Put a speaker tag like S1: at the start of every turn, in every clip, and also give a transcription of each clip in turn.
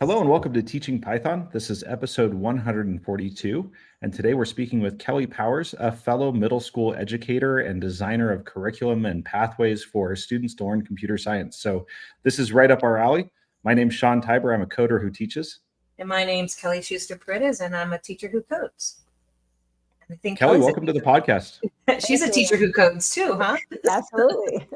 S1: Hello and welcome to Teaching Python. This is episode 142, and today we're speaking with Kelly Powers, a fellow middle school educator and designer of curriculum and pathways for students to learn computer science. So this is right up our alley. My name's Sean Tiber. I'm a coder who teaches.
S2: And my name's Kelly Schuster-Paredes, and I'm a teacher who codes.
S1: I think Kelly, welcome to the podcast.
S2: She's a teacher who codes too, huh?
S3: Absolutely.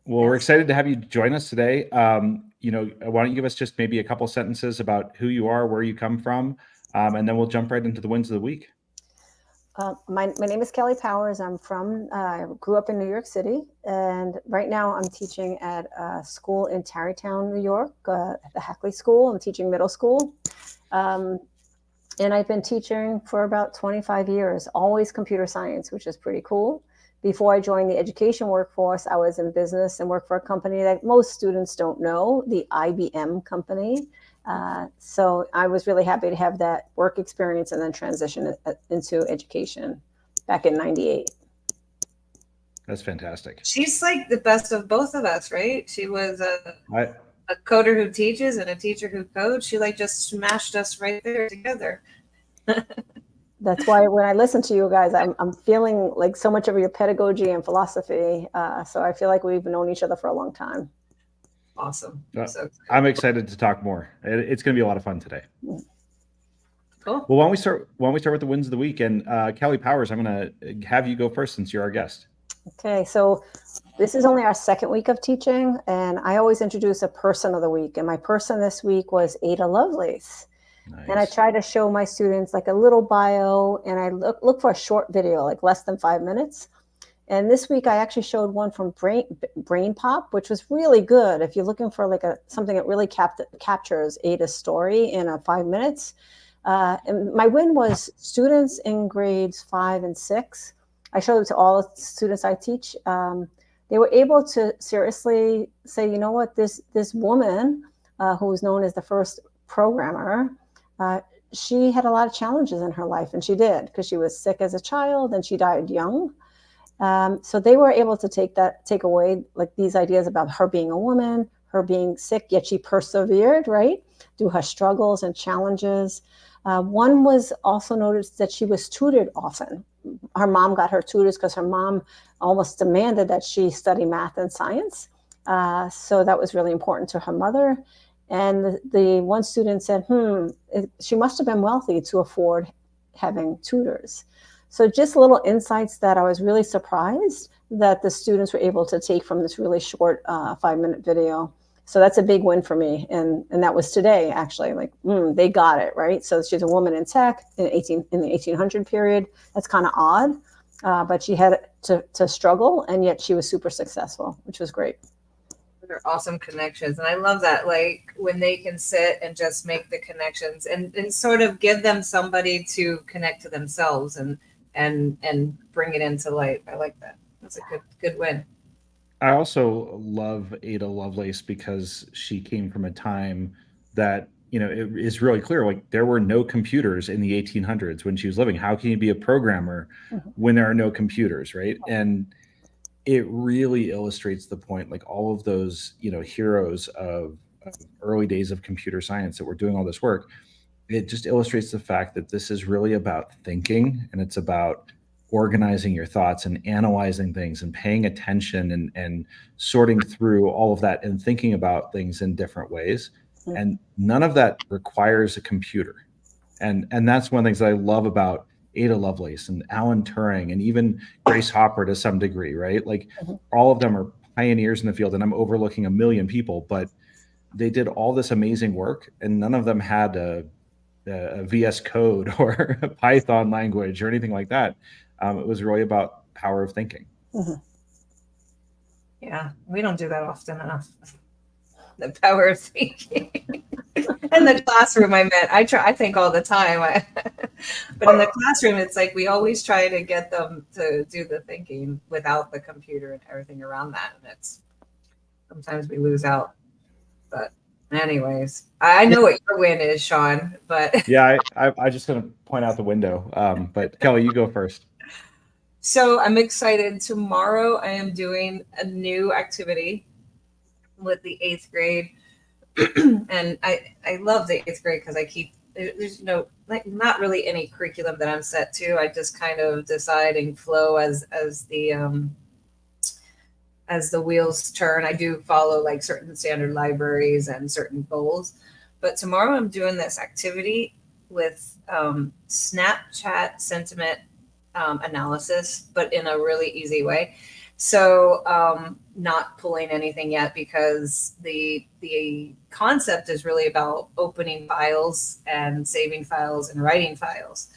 S1: Well, we're excited to have you join us today. Why don't you give us just maybe a couple sentences about who you are, where you come from, and then we'll jump right into the wins of the week.
S3: My name is Kelly Powers. I grew up in New York City, and right now I'm teaching at a school in Tarrytown, New York, at the Hackley School. I'm teaching middle school. And I've been teaching for about 25 years, always computer science, which is pretty cool. Before I joined the education workforce, I was in business and worked for a company that most students don't know, the IBM company. So I was really happy to have that work experience and then transition into education back in '98.
S1: That's fantastic.
S2: She's like the best of both of us, right? She was a coder who teaches and a teacher who codes. She just smashed us right there together.
S3: That's why when I listen to you guys, I'm feeling like so much of your pedagogy and philosophy. So I feel like we've known each other for a long time.
S2: Awesome.
S1: I'm excited to talk more. It's going to be a lot of fun today.
S2: Cool.
S1: Well, why don't we start with the wins of the week? And Kelly Powers, I'm going to have you go first since you're our guest.
S3: Okay, so this is only our second week of teaching, and I always introduce a person of the week. And my person this week was Ada Lovelace. Nice. And I try to show my students like a little bio, and I look for a short video, like less than 5 minutes. And this week I actually showed one from Brain Pop, which was really good. If you're looking for something that really captures Ada's story in 5 minutes. And my win was students in grades 5 and 6. I showed it to all the students I teach. They were able to seriously say, you know what, this woman who was known as the first programmer, she had a lot of challenges in her life, and she did, because she was sick as a child and she died young. So they were able to take away like these ideas about her being a woman, her being sick, yet she persevered, right, through her struggles and challenges. One was also noticed that she was tutored often. Her mom got her tutors because her mom almost demanded that she study math and science. So that was really important to her mother. And the one student said, she must have been wealthy to afford having tutors. So just little insights that I was really surprised that the students were able to take from this really short 5-minute video. So that's a big win for me. And that was today, actually. They got it, right? So she's a woman in tech in the 1800 period. That's kind of odd, but she had to struggle, and yet she was super successful, which was great.
S2: They're awesome connections. And I love that, when they can sit and just make the connections and sort of give them somebody to connect to themselves and bring it into light. I like that. That's a good win.
S1: I also love Ada Lovelace because she came from a time that, it is really clear, there were no computers in the 1800s when she was living. How can you be a programmer when there are no computers, right? And it really illustrates the point, all of those, heroes of early days of computer science that were doing all this work. It just illustrates the fact that this is really about thinking, and it's about organizing your thoughts and analyzing things and paying attention and sorting through all of that and thinking about things in different ways. And none of that requires a computer. And that's one of the things that I love about Ada Lovelace and Alan Turing and even Grace Hopper to some degree, right? All of them are pioneers in the field, and I'm overlooking a million people, but they did all this amazing work, and none of them had a VS Code or a Python language or anything like that. It was really about power of thinking.
S2: Yeah, we don't do that often enough. The power of thinking. In the classroom, I think all the time. But in the classroom, it's we always try to get them to do the thinking without the computer and everything around that. And sometimes we lose out. But anyways, I know what your win is, Sean. But
S1: yeah, I'm just going to point out the window. But Kelly, you go first.
S2: So I'm excited. Tomorrow I am doing a new activity with the 8th grade. And I love the 8th grade because there's no, like, not really any curriculum that I'm set to. I just kind of decide and flow as the wheels turn. I do follow like certain standard libraries and certain goals. But tomorrow I'm doing this activity with Snapchat sentiment analysis, but in a really easy way. So not pulling anything yet, because the concept is really about opening files and saving files and writing files.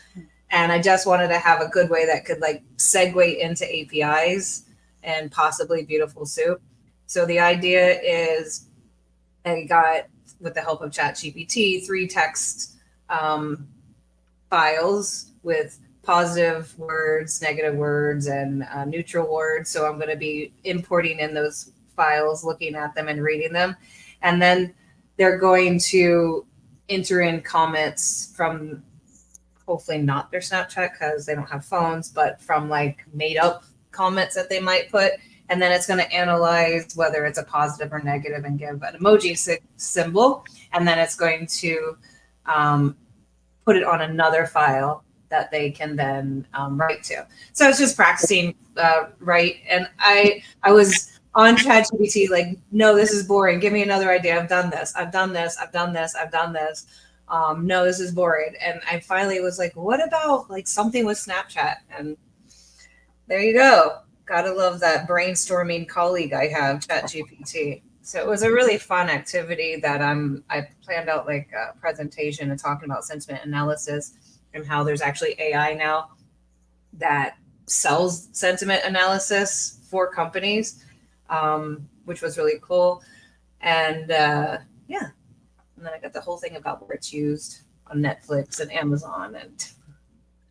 S2: And I just wanted to have a good way that could like segue into APIs and possibly Beautiful Soup. So the idea is, I got, with the help of ChatGPT, 3 text files with positive words, negative words, and neutral words. So I'm going to be importing in those files, looking at them and reading them. And then they're going to enter in comments from, hopefully not their Snapchat because they don't have phones, but from like made up comments that they might put. And then it's going to analyze whether it's a positive or negative and give an emoji symbol. And then it's going to put it on another file that they can then write to. So it's just practicing write. And I was on ChatGPT like, no, this is boring. Give me another idea. I've done this. I've done this. I've done this. I've done this. No, this is boring. And I finally was like, what about like something with Snapchat? And there you go. Gotta love that brainstorming colleague I have, ChatGPT. So it was a really fun activity that I planned out like a presentation and talking about sentiment analysis and how there's actually AI now that sells sentiment analysis for companies, which was really cool. And yeah, and then I got the whole thing about where it's used on Netflix and Amazon. And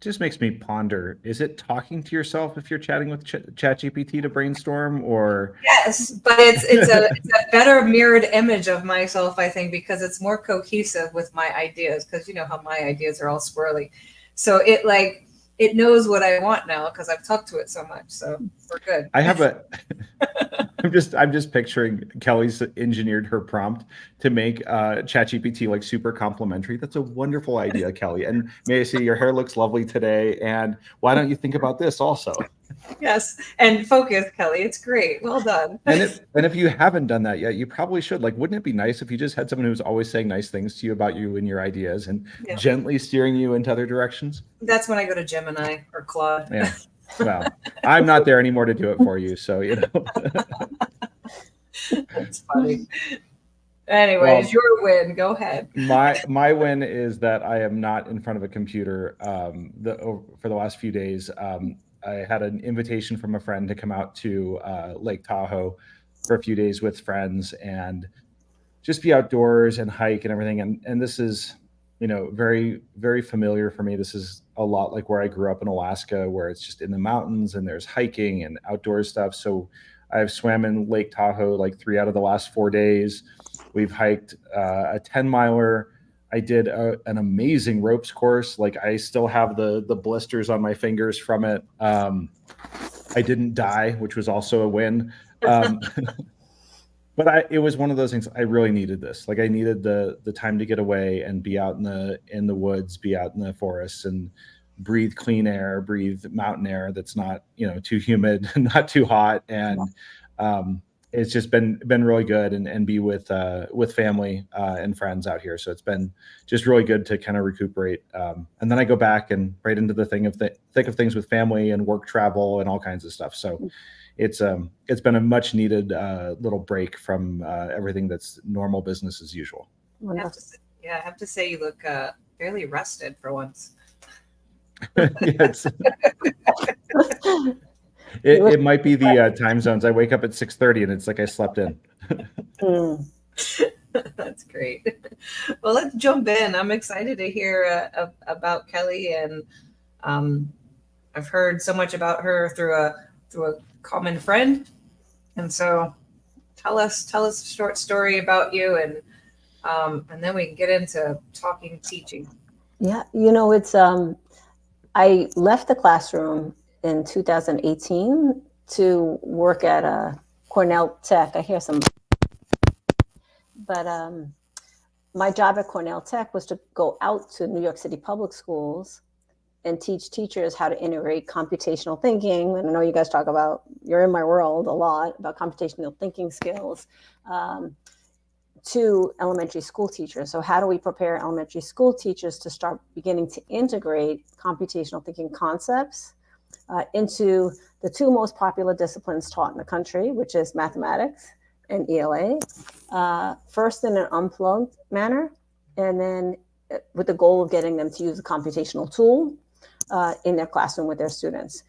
S1: Just makes me ponder, is it talking to yourself if you're chatting with ChatGPT to brainstorm, or?
S2: yes, but it's a better mirrored image of myself, I think, because it's more cohesive with my ideas, because you know how my ideas are all squirrely. So it knows what I want now because I've talked to it so much. So we're good.
S1: I'm just picturing Kelly's engineered her prompt to make ChatGPT like super complimentary. That's a wonderful idea, Kelly. And may I say your hair looks lovely today. And why don't you think about this also?
S2: Yes, and focus, Kelly. It's great. Well done.
S1: And if you haven't done that yet, you probably should. Like, wouldn't it be nice if you just had someone who's always saying nice things to you about you and your ideas and gently steering you into other directions?
S2: That's when I go to Gemini or Claude.
S1: Yeah. Well, I'm not there anymore to do it for you, so you know.
S2: That's funny. Anyways, your win. Go ahead.
S1: My win is that I am not in front of a computer for the last few days. I had an invitation from a friend to come out to Lake Tahoe for a few days with friends and just be outdoors and hike and everything. And this is, you know, very, very familiar for me. This is a lot like where I grew up in Alaska, where it's just in the mountains and there's hiking and outdoor stuff. So I've swam in Lake Tahoe like 3 out of the last 4 days. We've hiked a 10-miler. I did an amazing ropes course. Like I still have the blisters on my fingers from it. I didn't die, which was also a win. But it was one of those things. I really needed this. Like I needed the time to get away and be out in the woods, be out in the forests, and breathe clean air, breathe mountain air that's not, you know, too humid, not too hot, and it's just been really good, and be with family and friends out here. So it's been just really good to kind of recuperate. And then I go back and right into the thick of things with family and work travel and all kinds of stuff. So it's been a much needed little break from everything that's normal business as usual.
S2: I have to say you look fairly rested for once.
S1: Yes. It might be the time zones. I wake up at 6:30 and it's like I slept in.
S2: That's great. Well, let's jump in. I'm excited to hear about Kelly, and I've heard so much about her through a common friend. And so tell us a short story about you, and then we can get into talking teaching.
S3: Yeah, you know, it's I left the classroom in 2018 to work at a Cornell Tech. I hear some. But my job at Cornell Tech was to go out to New York City public schools and teach teachers how to integrate computational thinking. And I know you guys talk about, you're in my world a lot, about computational thinking skills to elementary school teachers. So how do we prepare elementary school teachers to start beginning to integrate computational thinking concepts into the two most popular disciplines taught in the country, which is mathematics and ELA, first in an unplugged manner, and then with the goal of getting them to use a computational tool in their classroom with their students.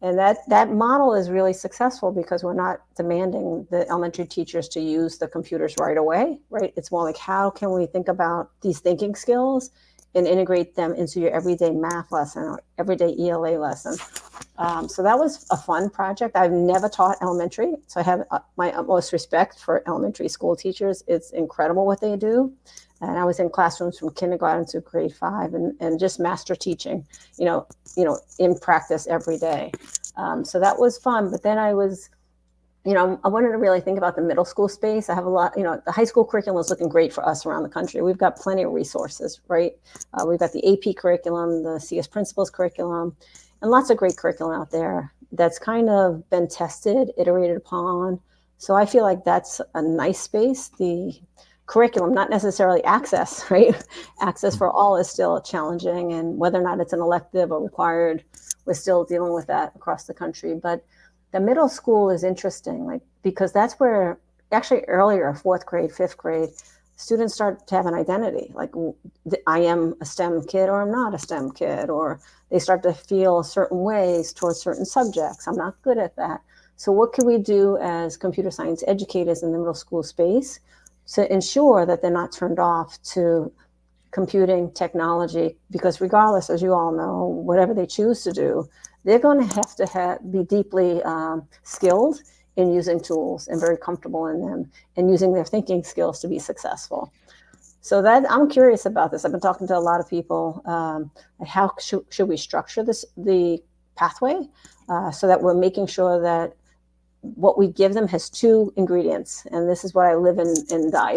S3: And that model is really successful because we're not demanding the elementary teachers to use the computers right away, right? It's more like, how can we think about these thinking skills and integrate them into your everyday math lesson or everyday ELA lesson? So that was a fun project. I've never taught elementary, so I have my utmost respect for elementary school teachers. It's incredible what they do. And I was in classrooms from kindergarten to grade 5 and just master teaching, in practice every day. So that was fun. But then I was, I wanted to really think about the middle school space. I have a lot, the high school curriculum is looking great for us around the country. We've got plenty of resources, right? We've got the AP curriculum, the CS Principles curriculum, and lots of great curriculum out there that's kind of been tested, iterated upon. So I feel like that's a nice space. The curriculum, not necessarily access, right? Access for all is still challenging, and whether or not it's an elective or required, we're still dealing with that across the country. But the middle school is interesting, because that's where actually earlier, 4th grade, 5th grade, students start to have an identity, like I am a STEM kid or I'm not a STEM kid, or they start to feel certain ways towards certain subjects. I'm not good at that. So what can we do as computer science educators in the middle school space to ensure that they're not turned off to computing technology? Because regardless, as you all know, whatever they choose to do, they're going to have to be deeply skilled in using tools and very comfortable in them and using their thinking skills to be successful. So that I'm curious about this. I've been talking to a lot of people. How should we structure the pathway so that we're making sure that what we give them has 2 ingredients, and this is what I live and die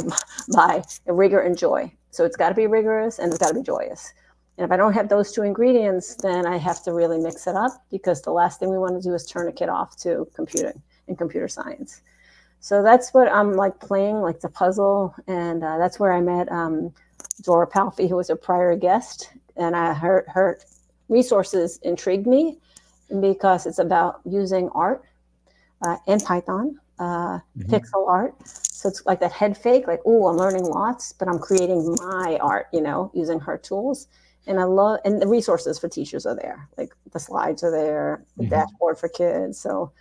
S3: by: rigor and joy. So it's got to be rigorous and it's got to be joyous. And if I don't have those 2 ingredients, then I have to really mix it up, because the last thing we want to do is turn a kid off to computing and computer science. So that's what I'm playing, the puzzle, and that's where I met Dora Palfy, who was a prior guest, and her resources intrigued me because it's about using art and Python, pixel art. So it's like that head fake, oh, I'm learning lots, but I'm creating my art, using her tools. And and the resources for teachers are there. The slides are there, the dashboard for kids. So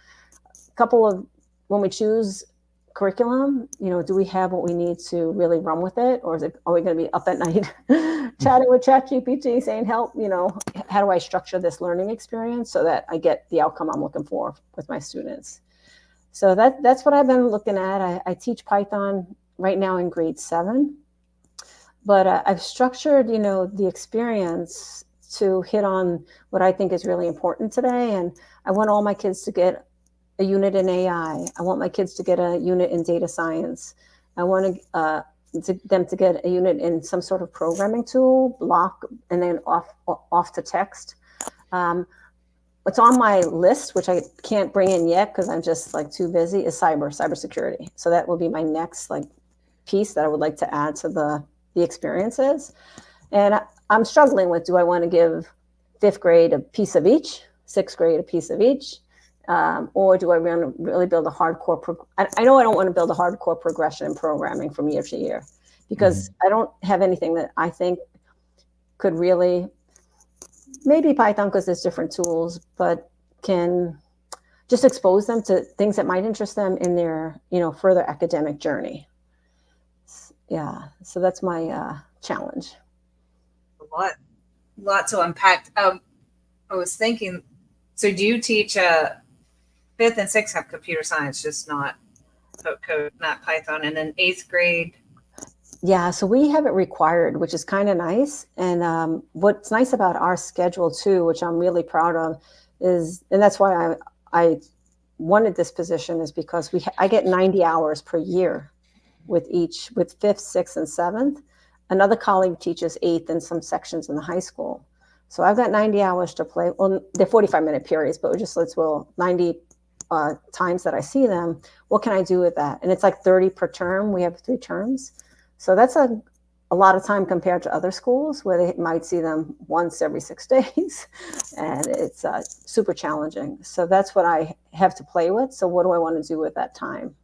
S3: a couple of, when we choose curriculum, do we have what we need to really run with it? Or are we going to be up at night chatting with ChatGPT saying, help, how do I structure this learning experience so that I get the outcome I'm looking for with my students? So that's what I've been looking at. I teach Python right now in grade 7, but I've structured, the experience to hit on what I think is really important today. And I want all my kids to get a unit in AI. I want my kids to get a unit in data science. I want them to get a unit in some sort of programming tool, block, and then off to text. What's on my list, which I can't bring in yet because I'm just too busy, is cybersecurity. So that will be my next piece that I would like to add to the experiences. And I'm struggling with, do I want to give 5th grade a piece of each, 6th grade a piece of each, or do I really build a hardcore? I know I don't want to build a hardcore progression in programming from year to year, because I don't have anything that I think could really, maybe Python because there's different tools, but can just expose them to things that might interest them in their, further academic journey. Yeah, so that's my challenge.
S2: A lot to unpack. I was thinking, so do you teach 5th and 6th have computer science, just not code, not Python, and then 8th grade?
S3: Yeah, so we have it required, which is kind of nice. And what's nice about our schedule too, which I'm really proud of, is, and that's why I wanted this position, is because I get 90 hours per year with fifth, sixth, and seventh. Another colleague teaches eighth and some sections in the high school. So I've got 90 hours to play. Well, they're 45-minute periods, but let's 90 times that I see them. What can I do with that? And it's like 30 per term. We have 3 terms. So that's a lot of time compared to other schools where they might see them once every 6 days. And it's super challenging. So that's what I have to play with. So what do I want to do with that time?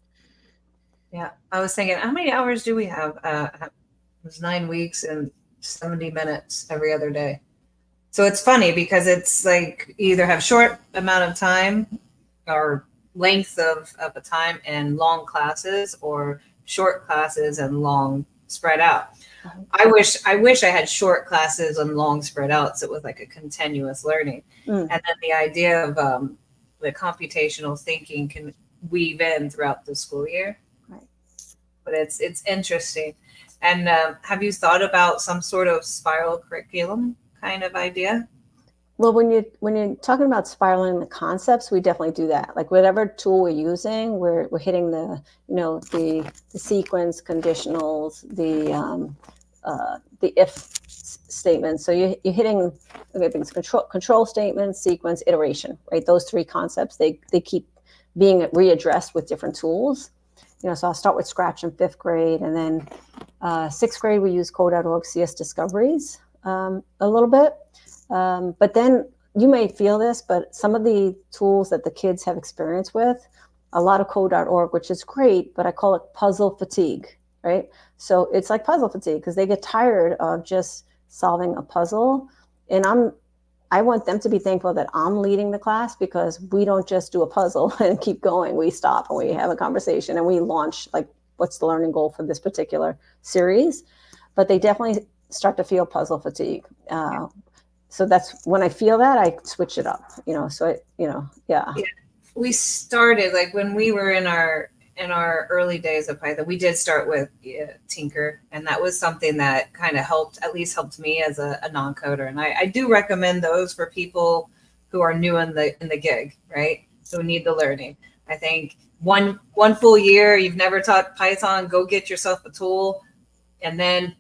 S2: Yeah, I was thinking, how many hours do we have? It was 9 weeks and 70 minutes every other day. So it's funny because it's like you either have short amount of time or length of a time and long classes, or short classes and long spread out. I wish I had short classes and long spread out, so it was like a continuous learning. And then the idea of the computational thinking can weave in throughout the school year.
S3: Right.
S2: But it's interesting. And have you thought about some sort of spiral curriculum kind of idea?
S3: Well, when you're talking about spiraling the concepts, we definitely do that. Like whatever tool we're using, we're hitting the sequence, conditionals, the if statements. So you're hitting things: control statement, sequence, iteration. Right, those 3 concepts. They keep being readdressed with different tools. So I'll start with Scratch in 5th grade, and then 6th grade we use Code.org CS Discoveries a little bit. But then you may feel this, but some of the tools that the kids have experience with, a lot of Code.org, which is great, but I call it puzzle fatigue, right? So it's like puzzle fatigue because they get tired of just solving a puzzle. And I want them to be thankful that I'm leading the class, because we don't just do a puzzle and keep going. We stop and we have a conversation and we launch, like, what's the learning goal for this particular series? But they definitely start to feel puzzle fatigue. So that's when I feel that, I switch it up, yeah.
S2: We started, like, when we were in our early days of Python, we did start with Tinker, and that was something that kind of helped me as a non-coder. And I do recommend those for people who are new in the gig, right? So need the learning. I think one full year, you've never taught Python, go get yourself a tool, and then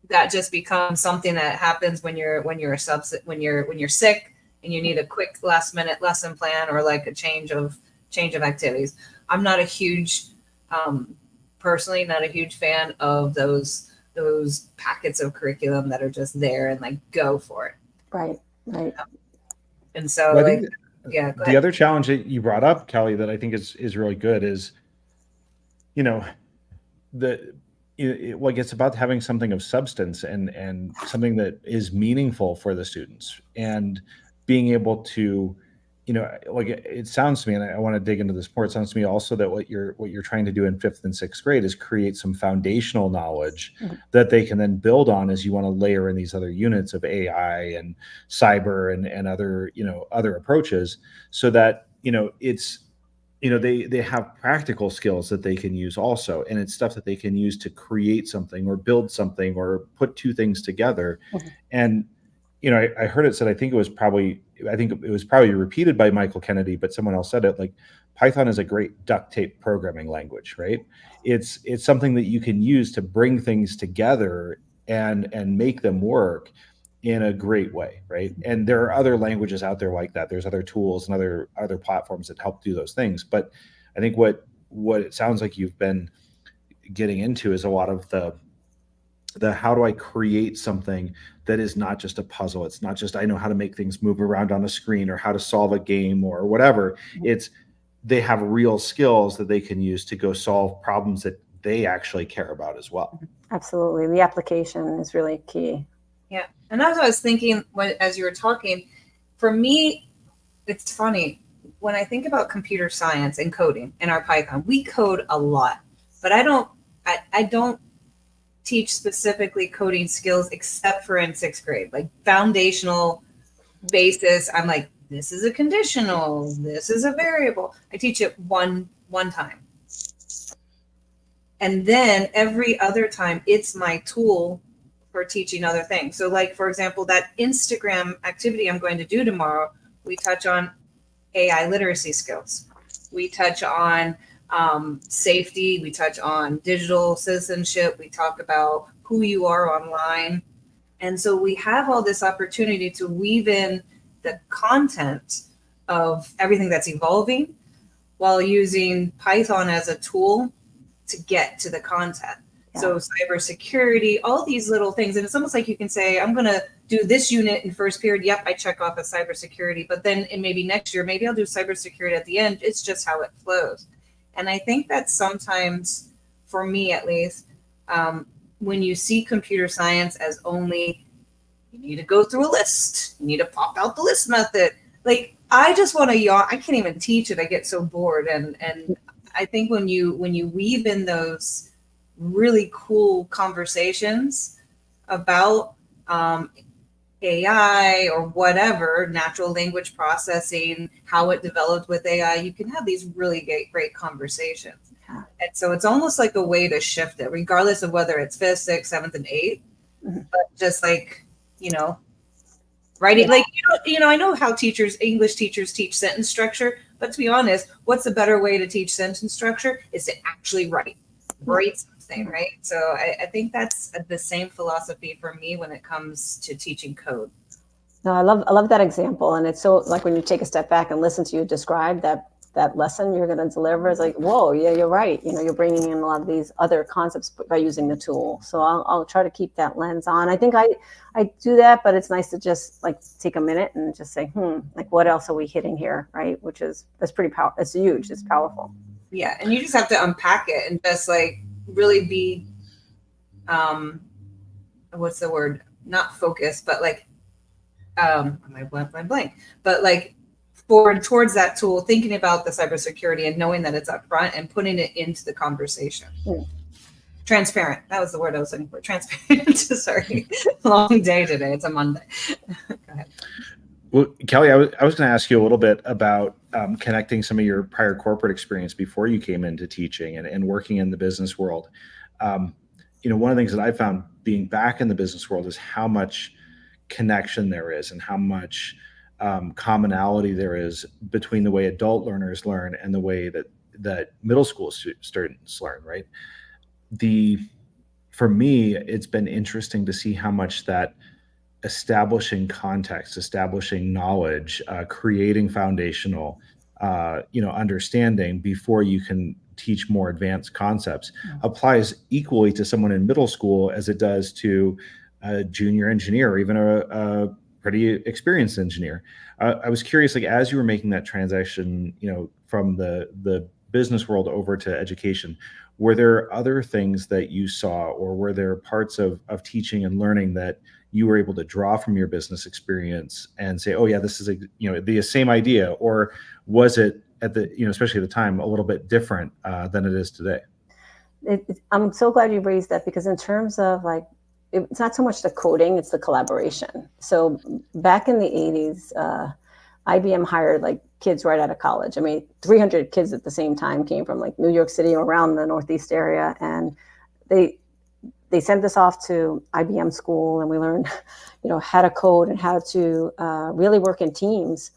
S2: that just becomes something that happens when you're sick and you need a quick last minute lesson plan, or like a change of activities. I'm not a huge, personally, not a huge fan of those packets of curriculum that are just there and like go for it.
S3: Right.
S2: And so,
S1: Well,
S2: the
S1: other challenge that you brought up, Kelly, that I think is really good is, it's about having something of substance and something that is meaningful for the students, and being able to, it sounds to me, and I want to dig into this more. It sounds to me also that what you're trying to do in 5th and 6th grade is create some foundational knowledge that they can then build on as you want to layer in these other units of AI and cyber and other approaches, so that it's they have practical skills that they can use also, and it's stuff that they can use to create something or build something or put 2 things together. And I heard it said, I think it was probably repeated by Michael Kennedy, but someone else said it, like, Python is a great duct tape programming language, right? It's something that you can use to bring things together and make them work in a great way, right? And there are other languages out there like that. There's other tools and other platforms that help do those things. But I think what it sounds like you've been getting into is a lot of the how do I create something that is not just a puzzle. It's not just I know how to make things move around on a screen or how to solve a game or whatever. It's they have real skills that they can use to go solve problems that they actually care about as well.
S3: Absolutely. The application is really key.
S2: Yeah. And as I was thinking, as you were talking, for me, it's funny. When I think about computer science and coding in our Python, we code a lot, but I don't teach specifically coding skills except for in 6th grade, like foundational basis. I'm like, this is a conditional, this is a variable. I teach it one time. And then every other time it's my tool for teaching other things. So, like, for example, that Instagram activity I'm going to do tomorrow, we touch on AI literacy skills. We touch on safety. We touch on digital citizenship. We talk about who you are online. And so we have all this opportunity to weave in the content of everything that's evolving while using Python as a tool to get to the content. Yeah. So cybersecurity, all these little things. And it's almost like you can say, I'm going to do this unit in first period. Yep, I check off as cybersecurity. But then maybe next year, maybe I'll do cybersecurity at the end. It's just how it flows. And I think that sometimes, for me at least, when you see computer science as only, you need to go through a list, you need to pop out the list method. Like, I just want to yawn. I can't even teach it. I get so bored. And I think when you weave in those really cool conversations about AI or whatever, natural language processing, how it developed with AI, you can have these really great conversations. Yeah. And so it's almost like a way to shift it, regardless of whether it's 5th, 6th, 7th, and 8th. Mm-hmm. But just like, writing, like, I know how English teachers teach sentence structure, but to be honest, what's a better way to teach sentence structure is to actually write something, right? So I think that's the same philosophy for me when it comes to teaching code.
S3: No, I love that example. And it's so, like, when you take a step back and listen to you describe that lesson you're going to deliver, it's like, whoa, yeah, you're right. You're bringing in a lot of these other concepts by using the tool. So I'll try to keep that lens on. I think I do that, but it's nice to just like take a minute and just say, like, what else are we hitting here, right? That's pretty powerful. It's huge. It's powerful.
S2: Yeah, and you just have to unpack it and just like really be, what's the word? Not focused, but like, my blank, but like, forward towards that tool, thinking about the cybersecurity and knowing that it's up front and putting it into the conversation. Transparent. That was the word I was looking for. Transparent. Sorry. Long day today. It's a Monday. Go ahead.
S1: Well, Kelly, I was going to ask you a little bit about connecting some of your prior corporate experience before you came into teaching and working in the business world. One of the things that I found being back in the business world is how much connection there is and how much commonality there is between the way adult learners learn and the way that middle school students learn, right? For me, it's been interesting to see how much that establishing context, establishing knowledge, creating foundational, understanding before you can teach more advanced concepts applies equally to someone in middle school as it does to a junior engineer or even a pretty experienced engineer. I was curious, like, as you were making that transition, from the business world over to education, were there other things that you saw, or were there parts of teaching and learning that you were able to draw from your business experience and say, oh yeah, this is the same idea, or was it at the, especially at the time, a little bit different than it is today?
S3: I'm so glad you raised that, because in terms of like, it's not so much the coding, it's the collaboration. So back in the 80s, IBM hired like kids right out of college. I mean, 300 kids at the same time came from like New York City, around the Northeast area. And they sent us off to IBM school, and we learned, how to code and how to really work in teams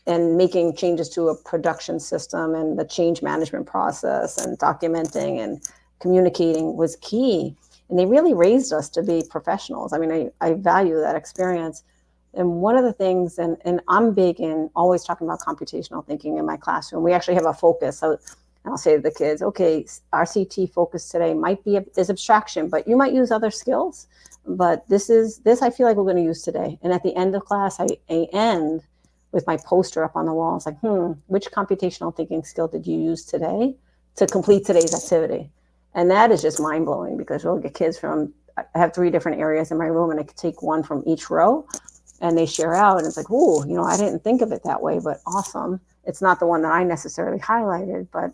S3: and making changes to a production system, and the change management process and documenting and communicating was key. And they really raised us to be professionals. I mean, I value that experience. And one of the things, and I'm big in always talking about computational thinking in my classroom. We actually have a focus. So I'll say to the kids, okay, our CT focus today might be is abstraction, but you might use other skills. But this I feel like we're going to use today. And at the end of class, I end with my poster up on the wall. It's like, which computational thinking skill did you use today to complete today's activity? And that is just mind blowing, because we'll get kids from, I have 3 different areas in my room, and I could take one from each row, and they share out. And it's like, ooh, I didn't think of it that way, but awesome. It's not the one that I necessarily highlighted. But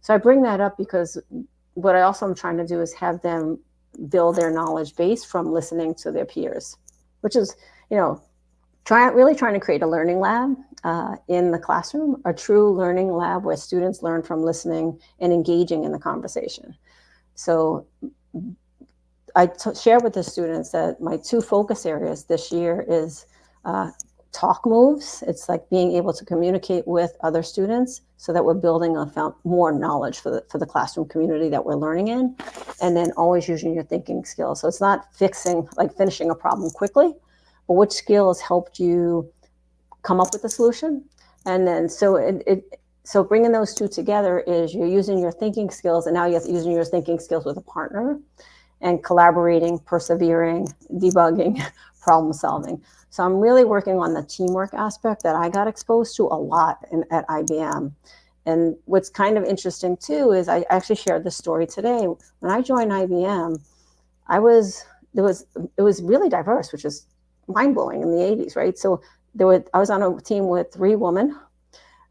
S3: so I bring that up because what I also am trying to do is have them build their knowledge base from listening to their peers, which is, really trying to create a learning lab in the classroom, a true learning lab where students learn from listening and engaging in the conversation. So I share with the students that my 2 focus areas this year is talk moves. It's like being able to communicate with other students so that we're building more knowledge for the classroom community that we're learning in, and then always using your thinking skills. So it's not finishing a problem quickly, but which skills helped you come up with the solution. And then so bringing those two together is you're using your thinking skills, and now you're using your thinking skills with a partner, and collaborating, persevering, debugging, problem solving. So I'm really working on the teamwork aspect that I got exposed to a lot at IBM. And what's kind of interesting too is I actually shared this story today. When I joined IBM, it was really diverse, which is mind blowing in the 80s, right? So I was on a team with 3 women.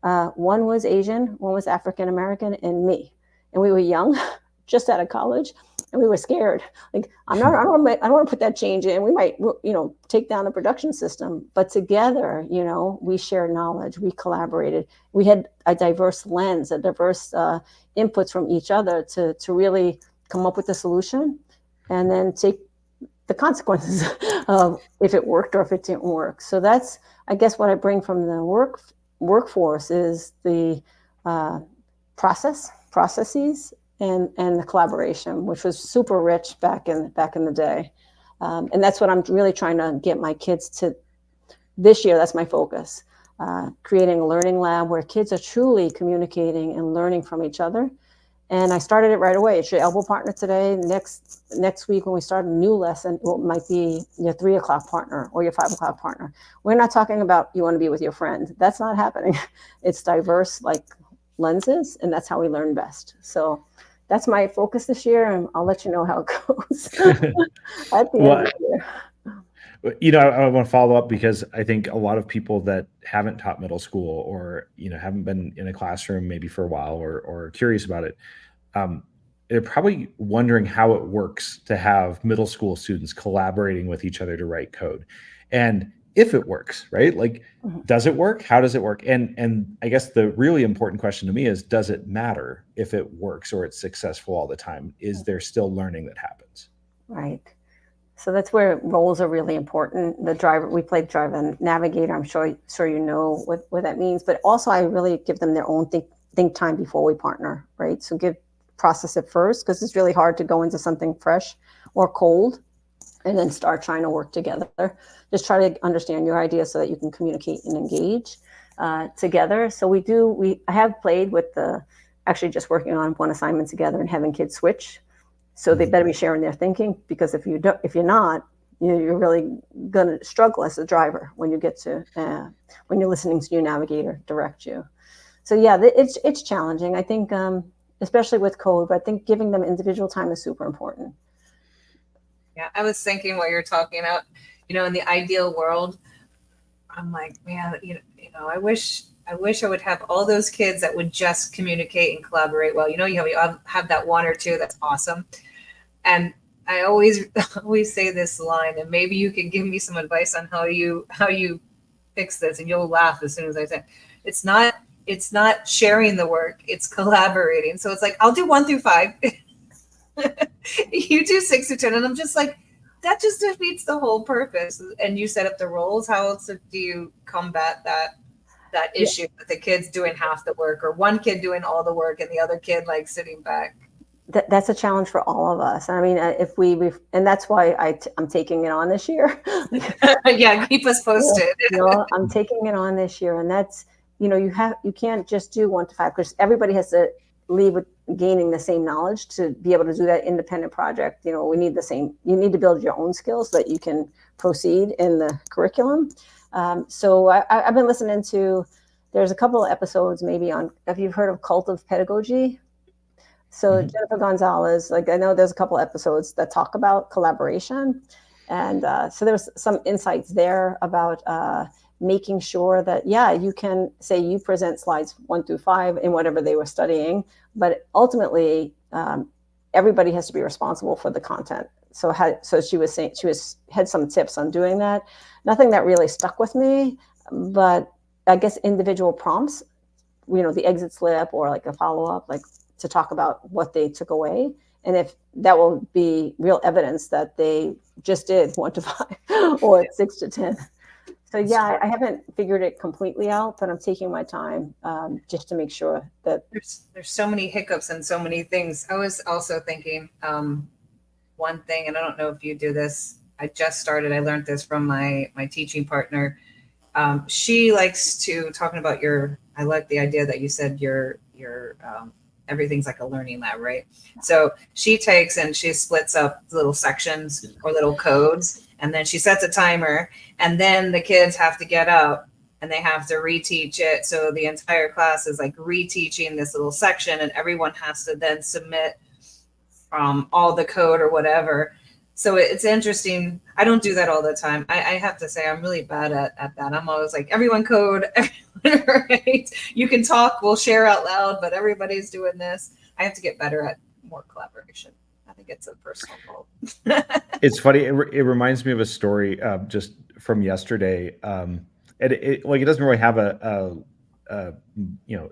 S3: One was Asian, one was African American, and me. And we were young, just out of college. And we were scared. Like, I don't want to put that change in. We might, take down the production system. But together, we shared knowledge. We collaborated. We had a diverse lens, diverse inputs from each other to really come up with a solution, and then take the consequences of if it worked or if it didn't work. So that's, I guess, what I bring from the workforce is the processes. And the collaboration, which was super rich back in the day. And that's what I'm really trying to get my kids to this year. That's my focus, creating a learning lab where kids are truly communicating and learning from each other. And I started it right away. It's your elbow partner today. Next week when we start a new lesson, it might be your 3 o'clock partner or your 5 o'clock partner. We're not talking about you want to be with your friend. That's not happening. It's diverse lenses, and that's how we learn best. So that's my focus this year, and I'll let you know how it goes at the end of the year.
S1: I want to follow up because I think a lot of people that haven't taught middle school or, haven't been in a classroom maybe for a while or curious about it, they're probably wondering how it works to have middle school students collaborating with each other to write code. And if it works, right? Like, does it work? How does it work? And I guess the really important question to me is, does it matter if it works or it's successful all the time? Is there still learning that happens?
S3: Right. So that's where roles are really important. The driver, we played driver and navigator. I'm sure you know what that means. But also, I really give them their own think time before we partner, right? So process it first, because it's really hard to go into something fresh or cold and then start trying to work together. Just try to understand your idea so that you can communicate and engage together. So I have played with actually just working on one assignment together and having kids switch. So they better be sharing their thinking, because if you're not, you're really gonna struggle as a driver when you get to when you're listening to your navigator direct you. So yeah, it's challenging. I think especially with code, but I think giving them individual time is super important.
S2: Yeah, I was thinking what you're talking about, in the ideal world, I'm like, man, I wish I would have all those kids that would just communicate and collaborate well. You have that one or two that's awesome. And I always say this line, and maybe you can give me some advice on how you fix this, and you'll laugh as soon as I say it. It's not sharing the work, it's collaborating. So it's like, I'll do 1 through 5. You do 6 to 10, and I'm just like, that just defeats the whole purpose. And you set up the roles. How else do you combat that issue with the kids doing half the work, or one kid doing all the work and the other kid sitting back?
S3: That's a challenge for all of us. I mean, and that's why I'm taking it on this year.
S2: Yeah, keep us posted.
S3: I'm taking it on this year, and that's you can't just do 1 to 5, because everybody has to leave with gaining the same knowledge to be able to do that independent project. We need the same. You need to build your own skills so that you can proceed in the curriculum. So I've been listening to. There's a couple of episodes maybe on. Have you heard of Cult of Pedagogy? So Jennifer Gonzalez, I know there's a couple episodes that talk about collaboration. And so there's some insights there about making sure that, you can say you present slides 1 through 5 in whatever they were studying, but ultimately everybody has to be responsible for the content. So she was saying, had some tips on doing that. Nothing that really stuck with me, but I guess individual prompts, the exit slip or a follow-up, to talk about what they took away. And if that will be real evidence that they just did 1 to 5 or 6 to 10. So yeah, I haven't figured it completely out, but I'm taking my time just to make sure that
S2: There's so many hiccups and so many things. I was also thinking one thing, and I don't know if you do this. I just started. I learned this from my teaching partner. She likes to talking about your. I like the idea that you said your everything's like a learning lab, right? So she takes and she splits up little sections or little codes, and then she sets a timer, and then the kids have to get up and they have to reteach it. So the entire class is like reteaching this little section, and everyone has to then submit all the code or whatever. So it's interesting. I don't do that all the time. I have to say I'm really bad at that. I'm always like, everyone code, everyone, right? You can talk, we'll share out loud, but everybody's doing this. I have to get better at more collaboration. I think it's a personal goal.
S1: It's funny. It reminds me of a story just from yesterday. It doesn't really have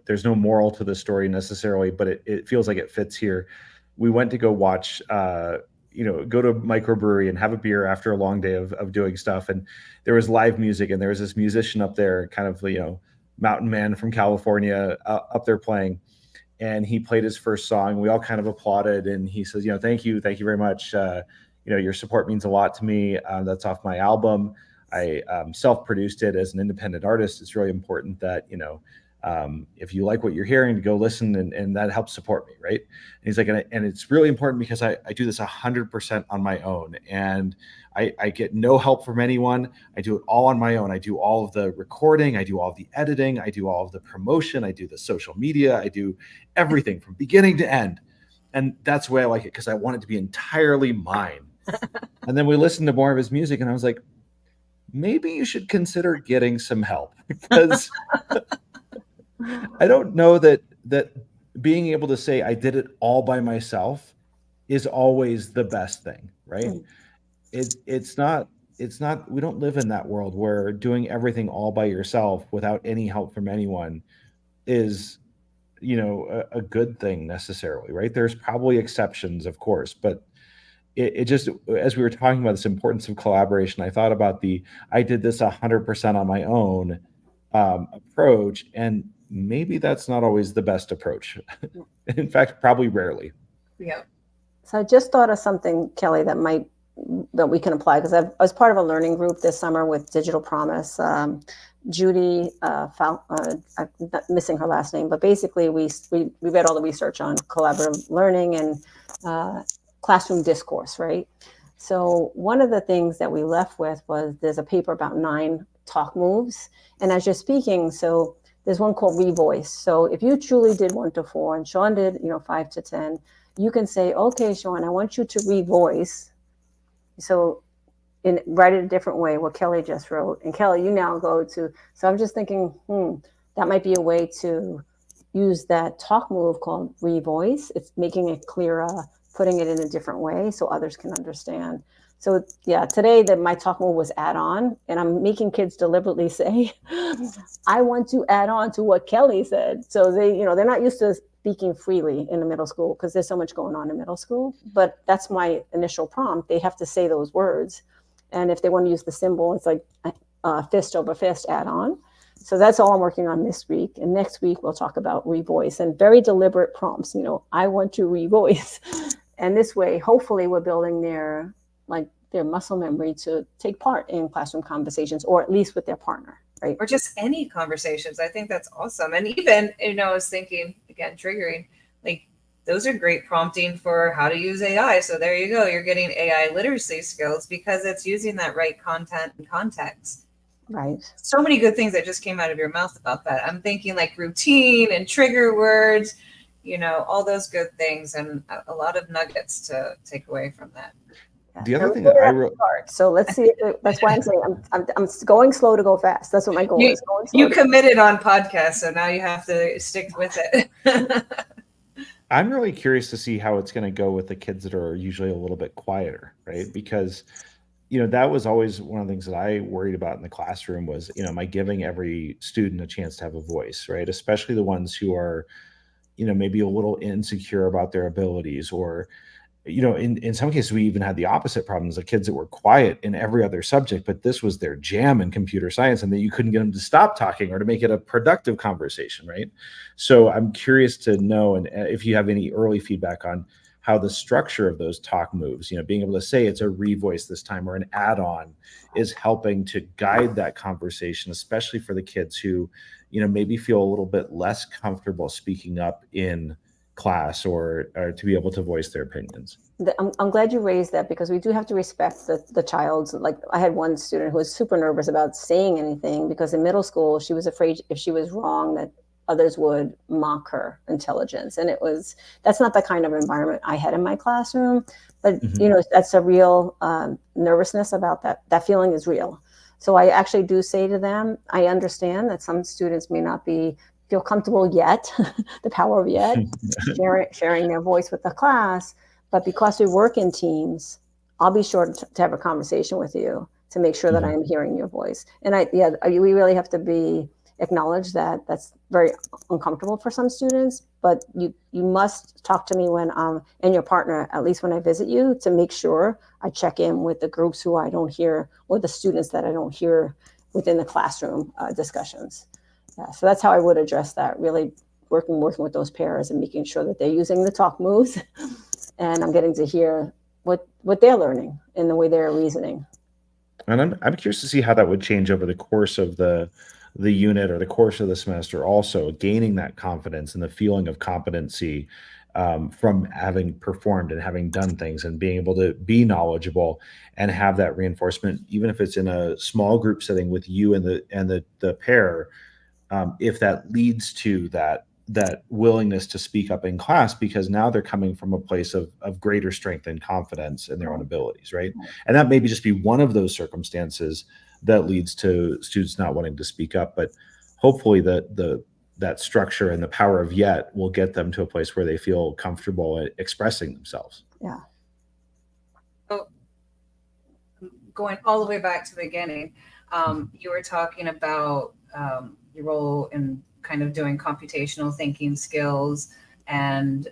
S1: there's no moral to the story necessarily, but it feels like it fits here. We went to go watch, go to a microbrewery and have a beer after a long day of doing stuff. And there was live music, and there was this musician up there, kind of, mountain man from California up there playing. And he played his first song. We all kind of applauded, and he says, thank you very much. Your support means a lot to me. That's off my album. I self-produced it as an independent artist. It's really important that, if you like what you're hearing, to go listen, and that helps support me, right? And he's like, and it's really important because I do this 100% on my own, and I get no help from anyone. I do it all on my own. I do all of the recording, I do all of the editing, I do all of the promotion, I do the social media, I do everything from beginning to end. And that's the way I like it, because I want it to be entirely mine. And then we listened to more of his music, and I was like, maybe you should consider getting some help, because I don't know that being able to say I did it all by myself is always the best thing, right? It's not, we don't live in that world where doing everything all by yourself without any help from anyone is, a good thing necessarily, right? There's probably exceptions, of course, but it just, as we were talking about this importance of collaboration, I thought about I did this 100% on my own approach, and maybe that's not always the best approach. In fact, probably rarely.
S2: Yeah.
S3: So I just thought of something, Kelly, that we can apply, because I was part of a learning group this summer with Digital Promise. Judy, I'm missing her last name, but basically we read all the research on collaborative learning and classroom discourse, right? So one of the things that we left with was, there's a paper about 9 talk moves. And as you're speaking, so there's one called revoice. So if you truly did 1 to 4 and Sean did, 5 to 10, you can say, okay, Sean, I want you to revoice. So write it a different way, what Kelly just wrote. And Kelly, you now go to, so I'm just thinking, that might be a way to use that talk move called revoice. It's making it clearer, putting it in a different way so others can understand. So yeah, today my talk move was add on, and I'm making kids deliberately say, I want to add on to what Kelly said. So they're not used to speaking freely in the middle school, because there's so much going on in middle school, but that's my initial prompt. They have to say those words. And if they want to use the symbol, it's like fist over fist, add on. So that's all I'm working on this week. And next week we'll talk about revoice, and very deliberate prompts, I want to revoice. And this way, hopefully we're building their muscle memory to take part in classroom conversations, or at least with their partner, right?
S2: Or just any conversations. I think that's awesome. And even, I was thinking, again, triggering, like, those are great prompting for how to use AI. So there you go. You're getting AI literacy skills because it's using that right content and context.
S3: Right.
S2: So many good things that just came out of your mouth about that. I'm thinking like routine and trigger words, all those good things, and a lot of nuggets to take away from that.
S1: The other thing that I wrote.
S3: So let's see. That's why I'm saying I'm going slow to go fast. That's what my goal is.
S2: You committed on podcast, so now you have to stick with it.
S1: I'm really curious to see how it's going to go with the kids that are usually a little bit quieter, right? Because, that was always one of the things that I worried about in the classroom was, am I giving every student a chance to have a voice, right? Especially the ones who are, maybe a little insecure about their abilities, or in some cases, we even had the opposite problems, the kids that were quiet in every other subject, but this was their jam in computer science, and that you couldn't get them to stop talking or to make it a productive conversation, right? So I'm curious to know, and if you have any early feedback on how the structure of those talk moves, being able to say it's a revoice this time or an add-on is helping to guide that conversation, especially for the kids who, maybe feel a little bit less comfortable speaking up in class or to be able to voice their opinions.
S3: I'm glad you raised that, because we do have to respect the child's, like, I had one student who was super nervous about saying anything because in middle school she was afraid if she was wrong that others would mock her intelligence, and that's not the kind of environment I had in my classroom. But that's a real nervousness about that feeling is real. So I actually do say to them, I understand that some students may not feel comfortable yet, the power of yet, sharing their voice with the class. But because we work in teams, I'll be sure to have a conversation with you to make sure that I am hearing your voice. And we really have to acknowledge that that's very uncomfortable for some students, but you must talk to me when and your partner, at least when I visit you, to make sure I check in with the groups who I don't hear, or the students that I don't hear within the classroom discussions. Yeah, so that's how I would address that, really working with those pairs and making sure that they're using the talk moves and I'm getting to hear what they're learning and the way they're reasoning.
S1: And I'm curious to see how that would change over the course of the unit or the course of the semester, also gaining that confidence and the feeling of competency from having performed and having done things and being able to be knowledgeable and have that reinforcement, even if it's in a small group setting with you and the pair, if that leads to that willingness to speak up in class, because now they're coming from a place of greater strength and confidence in their own abilities, right? And that maybe just be one of those circumstances that leads to students not wanting to speak up, but hopefully that structure and the power of yet will get them to a place where they feel comfortable at expressing themselves.
S3: Yeah.
S2: So, going all the way back to the beginning, you were talking about your role in kind of doing computational thinking skills and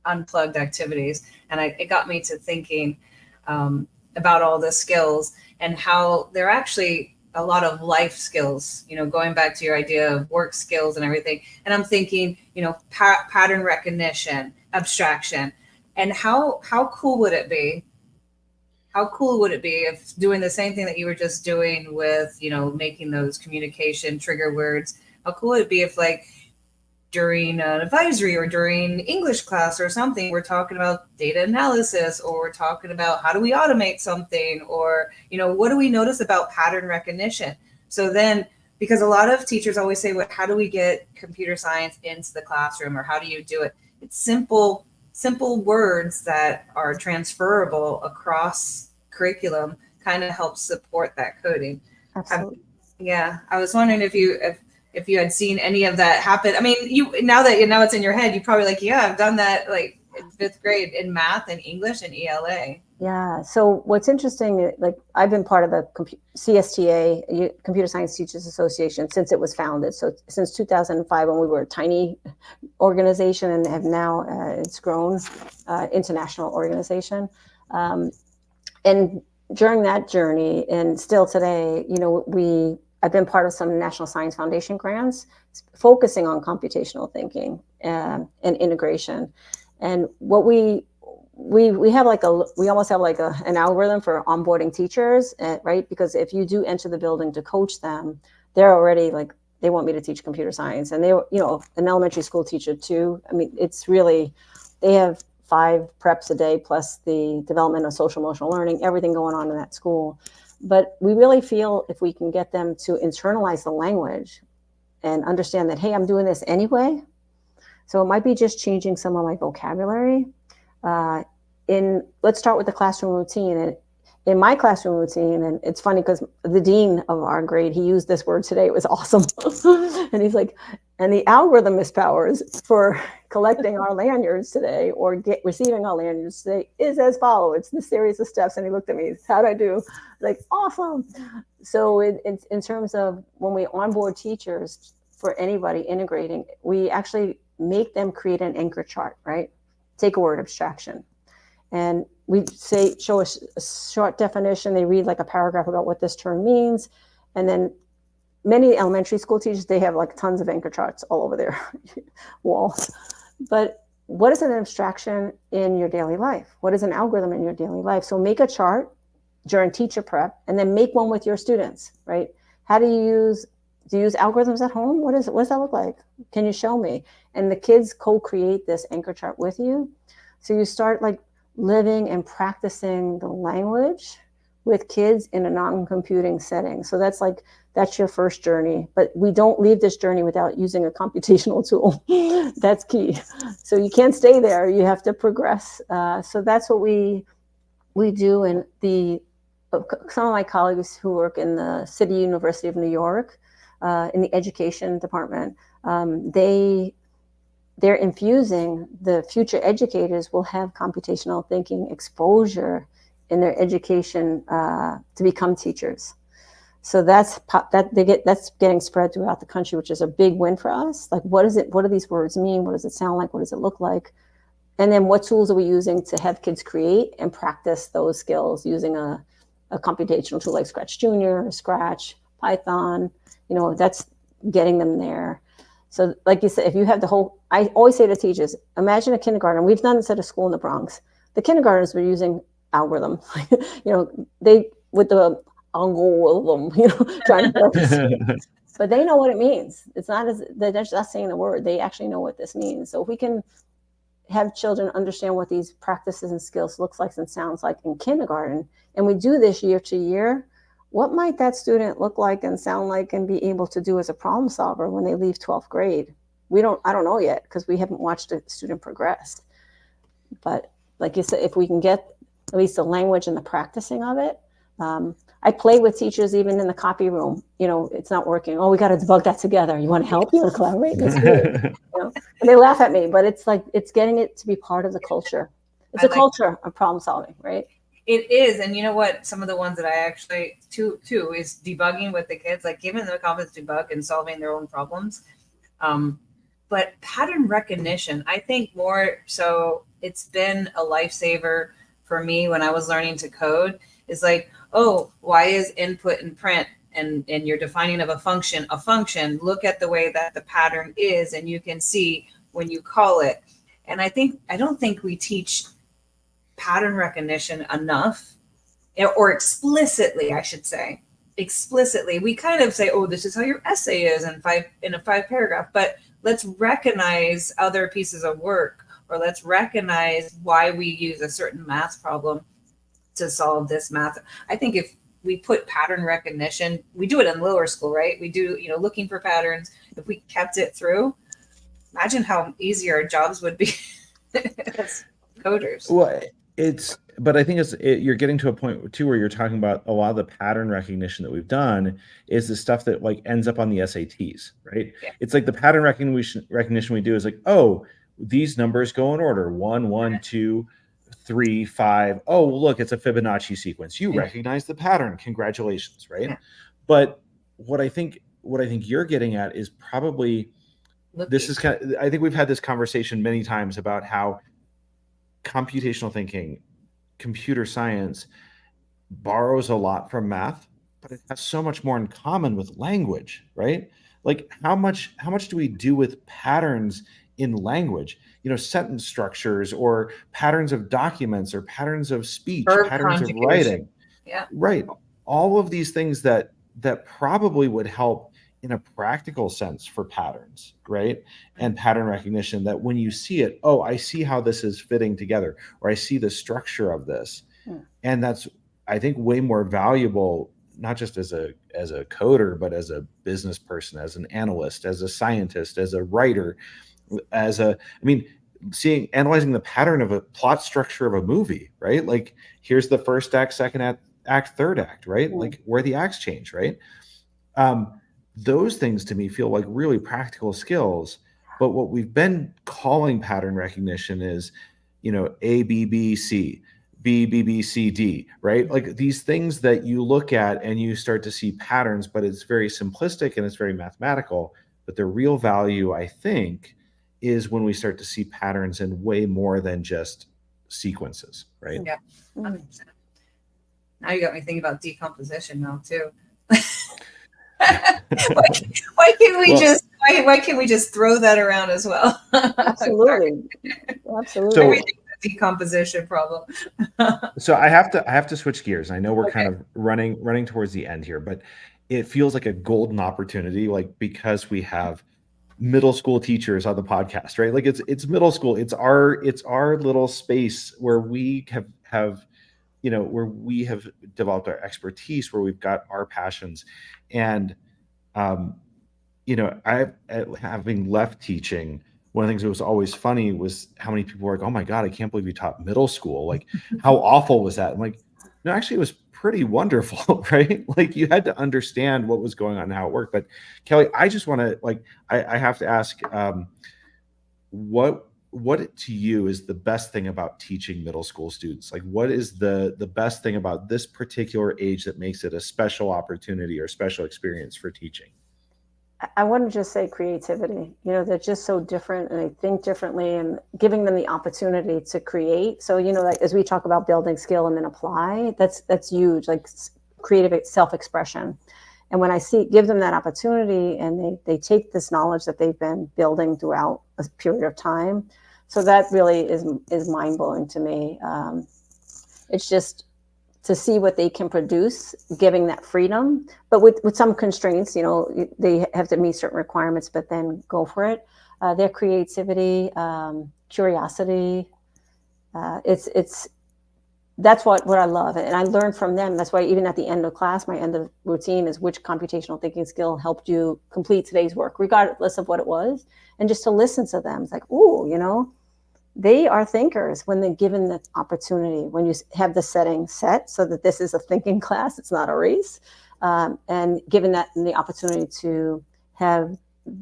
S2: unplugged activities. And it got me to thinking about all the skills and how they're actually a lot of life skills, going back to your idea of work skills and everything. And I'm thinking, pattern recognition, abstraction, and how cool would it be? How cool would it be if doing the same thing that you were just doing with, making those communication trigger words? How cool would it be if, like, during an advisory or during English class or something, we're talking about data analysis, or we're talking about how do we automate something, or, what do we notice about pattern recognition? So then, because a lot of teachers always say, how do we get computer science into the classroom, or how do you do it? It's simple words that are transferable across curriculum kind of helps support that coding.
S3: Absolutely.
S2: I was wondering if you had seen any of that happen. I mean, now it's in your head, you probably I've done that like in 5th grade in math and English and ELA.
S3: Yeah. So what's interesting, I've been part of the CSTA, Computer Science Teachers Association, since it was founded. So since 2005, when we were a tiny organization, and have now it's grown, international organization. And during that journey, and still today, I've been part of some National Science Foundation grants focusing on computational thinking and integration. And what we have we almost have an algorithm for onboarding teachers, right? Because if you do enter the building to coach them, they're already they want me to teach computer science, and they, an elementary school teacher too. I mean, it's really, they have 5 preps a day plus the development of social emotional learning, everything going on in that school. But we really feel if we can get them to internalize the language and understand that, hey, I'm doing this anyway. So it might be just changing some of my vocabulary. Let's start with the classroom routine. And in my classroom routine, and it's funny because the dean of our grade, he used this word today. It was awesome. And he's like, and the algorithm, Miss Powers, for collecting our lanyards today or receiving our lanyards today is as follows. It's the series of steps. And he looked at me, how'd I do? Awesome. So in terms of when we onboard teachers for anybody integrating, we actually make them create an anchor chart, right? take a word, abstraction. And we show a short definition. They read like a paragraph about what this term means. And then many elementary school teachers, they have like tons of anchor charts all over their walls. But what is an abstraction in your daily life? What is an algorithm in your daily life? So make a chart during teacher prep, and then make one with your students, right? How do you use algorithms at home? What does that look like? Can you show me? And the kids co-create this anchor chart with you. So you start like living and practicing the language with kids in a non-computing setting. So that's your first journey, but we don't leave this journey without using a computational tool. That's key. So you can't stay there. You have to progress. So that's what we do. And some of my colleagues who work in the City University of New York, in the education department, they're infusing, the future educators will have computational thinking exposure in their education to become teachers. So that's getting spread throughout the country, which is a big win for us. Like, what do these words mean? What does it sound like? What does it look like? And then what tools are we using to have kids create and practice those skills using a computational tool like Scratch Junior, Scratch, Python, that's getting them there. So like you said, if you have I always say to teachers, imagine a kindergarten. We've done this at a school in the Bronx. The kindergartners were using algorithm, they with the algorithm, trying to but they know what it means. It's not they're just not saying the word. They actually know what this means. So if we can have children understand what these practices and skills looks like and sounds like in kindergarten, and we do this year to year, what might that student look like and sound like and be able to do as a problem solver when they leave 12th grade? I don't know yet, because we haven't watched a student progress. But like you said, if we can get at least the language and the practicing of it. I play with teachers even in the copy room. It's not working. Oh, we got to debug that together. You want to help? You want to collaborate? Let's do it. And they laugh at me, but it's like, it's getting it to be part of the culture. It's a culture of problem solving, right?
S2: It is. And you know what? Some of the ones that I actually too is debugging with the kids, like giving them the confidence to debug and solving their own problems. But pattern recognition, I think more so, it's been a lifesaver for me when I was learning to code. Is like, oh, why is input and print and you're defining of a function, look at the way that the pattern is, and you can see when you call it. And I don't think we teach pattern recognition enough, or explicitly, I should say. Explicitly, we kind of say, oh, this is how your essay is in a 5 paragraph, but let's recognize other pieces of work, or let's recognize why we use a certain math problem to solve this math. I think if we put pattern recognition, we do it in lower school, right? We do, looking for patterns. If we kept it through, imagine how easy our jobs would be as coders.
S1: Well, but I think you're getting to a point too where you're talking about a lot of the pattern recognition that we've done is the stuff that like ends up on the SATs, right? Yeah. It's like the pattern recognition we do is like, oh, these numbers go in order: 1, 1, 2, 3, 5. Oh, look, it's a Fibonacci sequence. You recognize the pattern. Congratulations, right? Yeah. But what I think you're getting at is probably this is kind of, I think we've had this conversation many times about how computational thinking, computer science borrows a lot from math, but it has so much more in common with language, right? Like how much do we do with patterns in language, sentence structures or patterns of documents or patterns of speech, patterns of writing.
S2: Yeah.
S1: Right. All of these things that probably would help in a practical sense for patterns, right? And pattern recognition, that when you see it, oh, I see how this is fitting together, or I see the structure of this. Yeah. And that's, I think, way more valuable, not just as a coder, but as a business person, as an analyst, as a scientist, as a writer, analyzing the pattern of a plot structure of a movie, right? Like here's the first act, second act, third act, right? Yeah. Like where the acts change, right? Those things to me feel like really practical skills. But what we've been calling pattern recognition is, A, B, B, C, B, B, B, C, D, right? Like these things that you look at and you start to see patterns, but it's very simplistic and it's very mathematical. But the real value, I think, is when we start to see patterns in way more than just sequences, right?
S2: Yeah. 100%. Now you got me thinking about decomposition now too. Why can't we why can't we just throw that around as well?
S3: Absolutely. Absolutely.
S1: So
S2: Everything's a decomposition problem.
S1: so I have to switch gears. I know we're kind of running towards the end here, but it feels like a golden opportunity, like because we have middle school teachers on the podcast, right? Like it's middle school. It's our little space where we have where we have developed our expertise, where we've got our passions. And having left teaching, one of the things that was always funny was how many people were like, "Oh my God, I can't believe you taught middle school. Like, how awful was that?" I'm like, no, actually it was pretty wonderful, right? Like you had to understand what was going on and how it worked. But Kelly, I just want to I have to ask, what to you is the best thing about teaching middle school students? Like, what is the best thing about this particular age that makes it a special opportunity or special experience for teaching?
S3: I want to just say creativity. They're just so different and they think differently, and giving them the opportunity to create. So, like as we talk about building skill and then apply, that's huge, like creative self-expression. And when I give them that opportunity and they take this knowledge that they've been building throughout a period of time. So that really is mind blowing to me. It's just to see what they can produce, giving that freedom, but with some constraints. They have to meet certain requirements, but then go for it. Their creativity, curiosity, that's what I love, and I learn from them. That's why even at the end of class, my end of routine is which computational thinking skill helped you complete today's work, regardless of what it was, and just to listen to them. It's like, ooh, they are thinkers when they're given the opportunity, when you have the setting set so that this is a thinking class, it's not a race, and given that the opportunity to have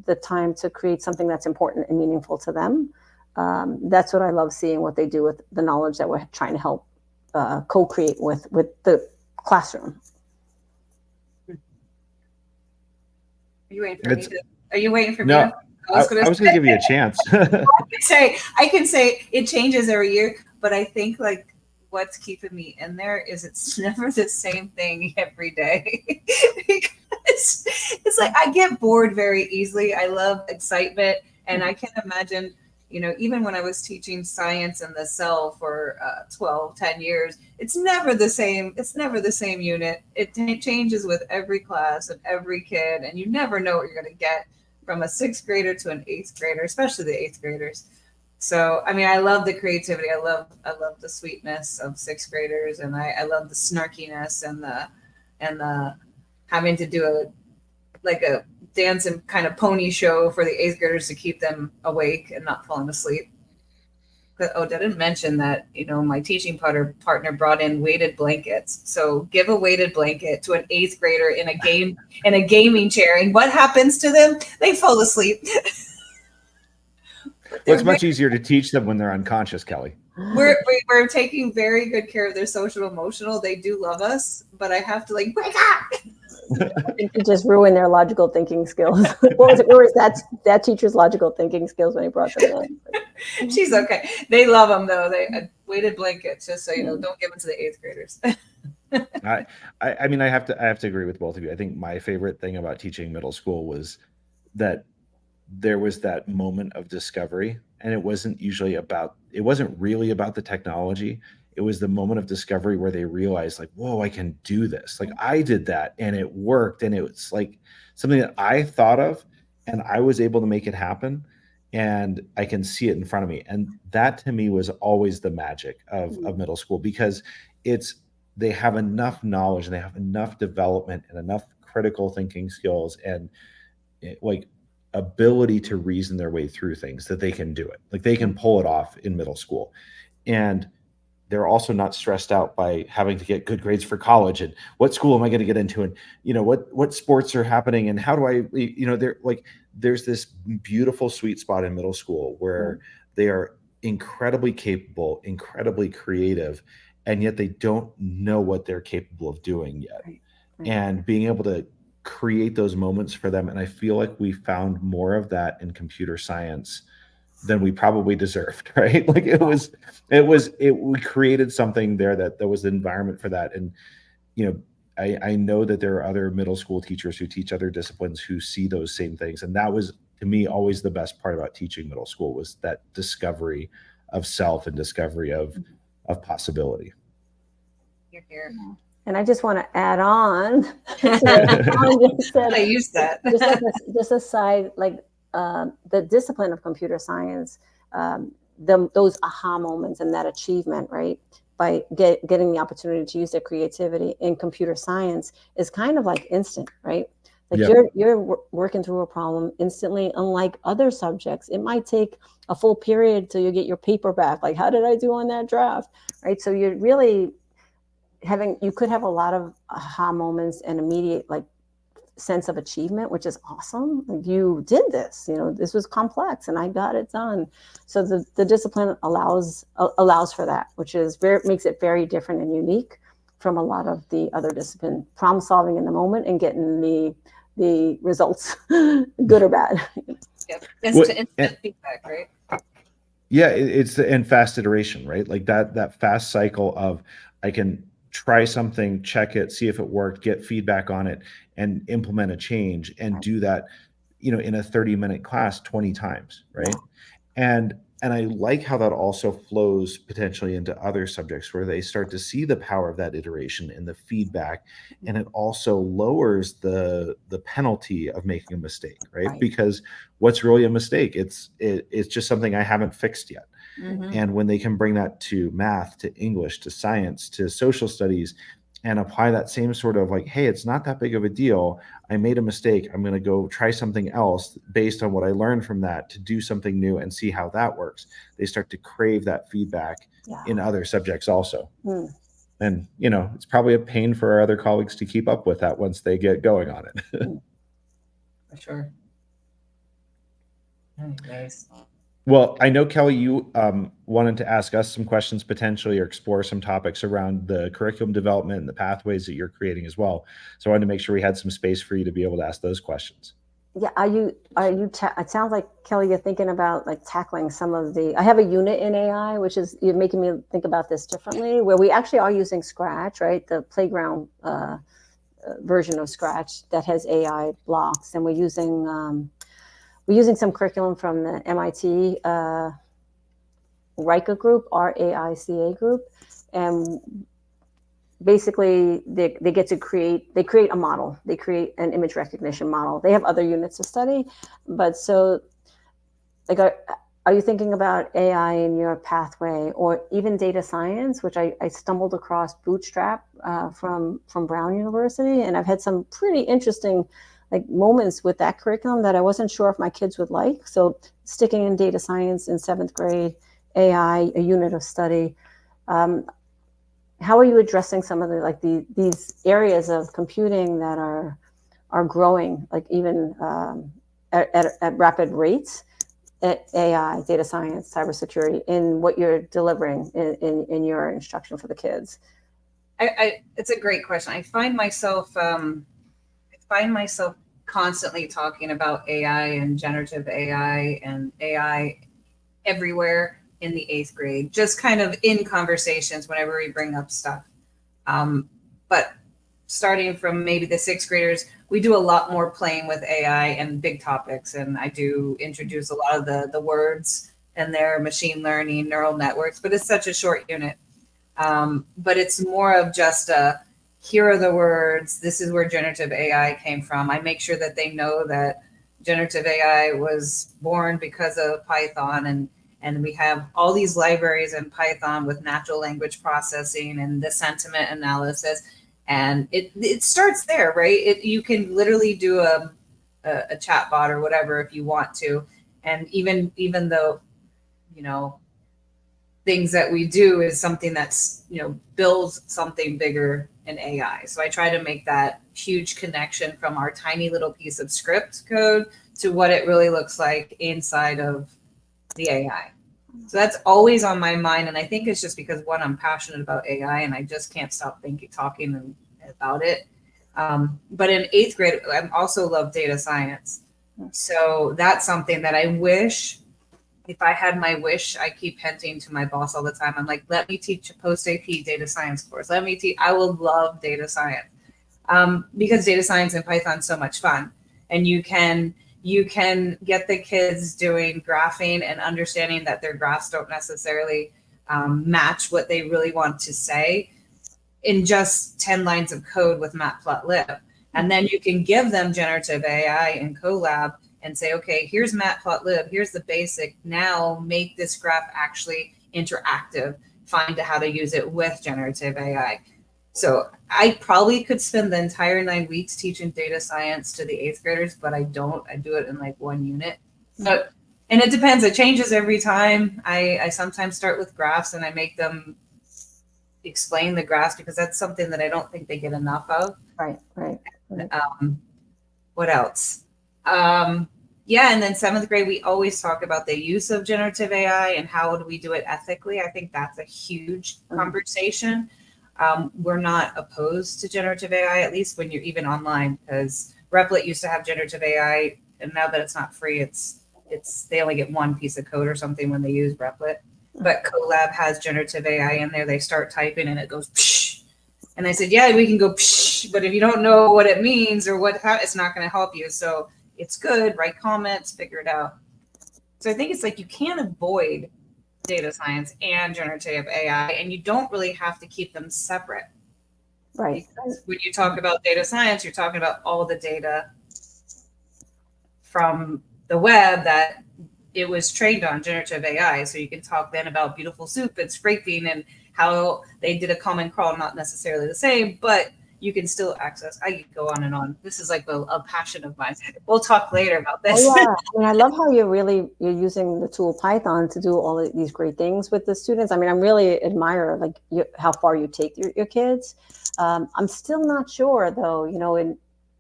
S3: the time to create something that's important and meaningful to them. That's what I love seeing, what they do with the knowledge that we're trying to help co-create with the classroom.
S2: Are you waiting for me?
S1: No, I was going to give you a chance.
S2: I can say it changes every year, but I think like what's keeping me in there is it's never the same thing every day. Because it's like I get bored very easily. I love excitement, and I can imagine, even when I was teaching science in the cell for 10 years, it's never the same. It's never the same unit. It changes with every class and every kid, and you never know what you're going to get from a 6th grader to an 8th grader, especially the 8th graders. So, I mean, I love the creativity. I love the sweetness of 6th graders, and I love the snarkiness and the having to do a dance and kind of pony show for the 8th graders to keep them awake and not falling asleep. But, I didn't mention that, my teaching partner brought in weighted blankets. So give a weighted blanket to an 8th grader in a gaming chair, and what happens to them? They fall asleep.
S1: Well, it's much easier to teach them when they're unconscious, Kelly.
S2: We're taking very good care of their social emotional. They do love us, but I have to wake up.
S3: I think you just ruined their logical thinking skills. What was it? Where was that teacher's logical thinking skills when he brought them in?
S2: She's okay. They love them though. They weighted blankets, just so you know. Don't give them to the 8th graders.
S1: I mean, I have to agree with both of you. I think my favorite thing about teaching middle school was that there was that moment of discovery, and it wasn't really about the technology. It was the moment of discovery where they realized, like, whoa, I can do this. Like, I did that and it worked. And it was like something that I thought of and I was able to make it happen. And I can see it in front of me. And that to me was always the magic of middle school, because they have enough knowledge and they have enough development and enough critical thinking skills and ability to reason their way through things that they can do it. Like, they can pull it off in middle school. And they're also not stressed out by having to get good grades for college and what school am I going to get into, and what sports are happening and how do I, there's this beautiful sweet spot in middle school where they are incredibly capable, incredibly creative, and yet they don't know what they're capable of doing yet. Right. And being able to create those moments for them. And I feel like we found more of that in computer science than we probably deserved, right? Like we created something there that was the environment for that. And, you know, I know that there are other middle school teachers who teach other disciplines who see those same things. And that was, to me, always the best part about teaching middle school, was that discovery of self and discovery of possibility.
S2: You're here.
S3: And I just want to add on to what Alan just said.
S2: I use that.
S3: just aside, like the discipline of computer science, those aha moments and that achievement, right? By getting the opportunity to use their creativity in computer science is kind of like instant, right? Like you're working through a problem instantly, unlike other subjects. It might take a full period till you get your paper back. Like, how did I do on that draft, right? So you're really you could have a lot of aha moments and immediate like sense of achievement, which is awesome. Like, you did this, this was complex and I got it done. So the discipline allows for that, which is makes it very different and unique from a lot of the other discipline, problem solving in the moment and getting the results, good or bad.
S2: Yep. Instant feedback, right?
S1: Yeah, it's and fast iteration, right? Like that fast cycle of, I can try something, check it, see if it worked, get feedback on it, and implement a change, and do that, in a 30-minute class 20 times, right? And I like how that also flows potentially into other subjects, where they start to see the power of that iteration and the feedback, and it also lowers the penalty of making a mistake, right? Because what's really a mistake? It's just something I haven't fixed yet.
S2: Mm-hmm.
S1: And when they can bring that to math, to English, to science, to social studies, and apply that same sort of like, hey, it's not that big of a deal. I made a mistake. I'm going to go try something else based on what I learned from that, to do something new and see how that works. They start to crave that feedback in other subjects also. And, it's probably a pain for our other colleagues to keep up with that once they get going on it.
S2: For sure. Nice.
S1: Well, I know, Kelly, you wanted to ask us some questions potentially, or explore some topics around the curriculum development and the pathways that you're creating as well. So I wanted to make sure we had some space for you to be able to ask those questions.
S3: Yeah. It sounds like, Kelly, you're thinking about like tackling some of I have a unit in AI, which is, you're making me think about this differently, where we actually are using Scratch, right? The playground version of Scratch that has AI blocks. And we're using some curriculum from the MIT RICA group, RAICA group. And basically they get to create a model. They create an image recognition model. They have other units to study. But so, like, are you thinking about AI in your pathway, or even data science, which I stumbled across Bootstrap from Brown University. And I've had some pretty interesting moments with that curriculum that I wasn't sure if my kids would like. So sticking in data science in 7th grade, AI, a unit of study. How are you addressing some of these areas of computing that are growing, like even at rapid rates, at AI, data science, cybersecurity, in what you're delivering in your instruction for the kids?
S2: It's a great question. I find myself constantly talking about AI and generative AI and AI everywhere in the 8th grade, just kind of in conversations whenever we bring up stuff. But starting from maybe the 6th graders, we do a lot more playing with AI and big topics. And I do introduce a lot of the words and their machine learning, neural networks, but it's such a short unit. But it's more of just here are the words. This is where generative AI came from. I make sure that they know that generative AI was born because of Python, and we have all these libraries in Python with natural language processing and the sentiment analysis. And it starts there, right? You can literally do a chat bot or whatever if you want to. And even though, things that we do is something that's, builds something bigger in AI. So I try to make that huge connection from our tiny little piece of script code to what it really looks like inside of the AI. So that's always on my mind. And I think it's just because, one, I'm passionate about AI and I just can't stop talking about it. But in 8th grade, I also love data science. So that's something that I wish if I had my wish, I keep hinting to my boss all the time. I'm like, let me teach a post AP data science course. Let me teach. I will love data science because data science in Python is so much fun, and you can get the kids doing graphing and understanding that their graphs don't necessarily match what they really want to say in just 10 lines of code with Matplotlib. And then you can give them generative AI in Colab and say, okay, here's Matplotlib, here's the basic. Now make this graph actually interactive. Find out how to use it with generative AI. So I probably could spend the entire 9 weeks teaching data science to the 8th graders, but I don't. I do it in like one unit. But and it depends. It changes every time. I sometimes start with graphs and I make them explain the graphs because that's something that I don't think they get enough of.
S3: Right.
S2: What else? Yeah, and then 7th grade, we always talk about the use of generative AI and how do we do it ethically. I think that's a huge conversation. We're not opposed to generative AI, at least when you're even online, because Replit used to have generative AI, and now that it's not free, it's they only get one piece of code or something when they use Replit. But Colab has generative AI in there. They start typing and it goes psh. And I said, yeah, we can go psh, but if you don't know what it means or how, it's not going to help you. So it's good. Write comments, figure it out. So I think it's like you can't avoid data science and generative AI, and you don't really have to keep them separate.
S3: Right.
S2: Because when you talk about data science, you're talking about all the data from the web that it was trained on generative AI. So you can talk then about Beautiful Soup and scraping and how they did a common crawl, not necessarily the same, but you can still access. I could go on and on. This is like a passion of mine. We'll talk later about this.
S3: Oh, yeah. I mean, I love how you're using the tool Python to do all of these great things with the students. I mean, I'm really admire like how far you take your kids. I'm still not sure though,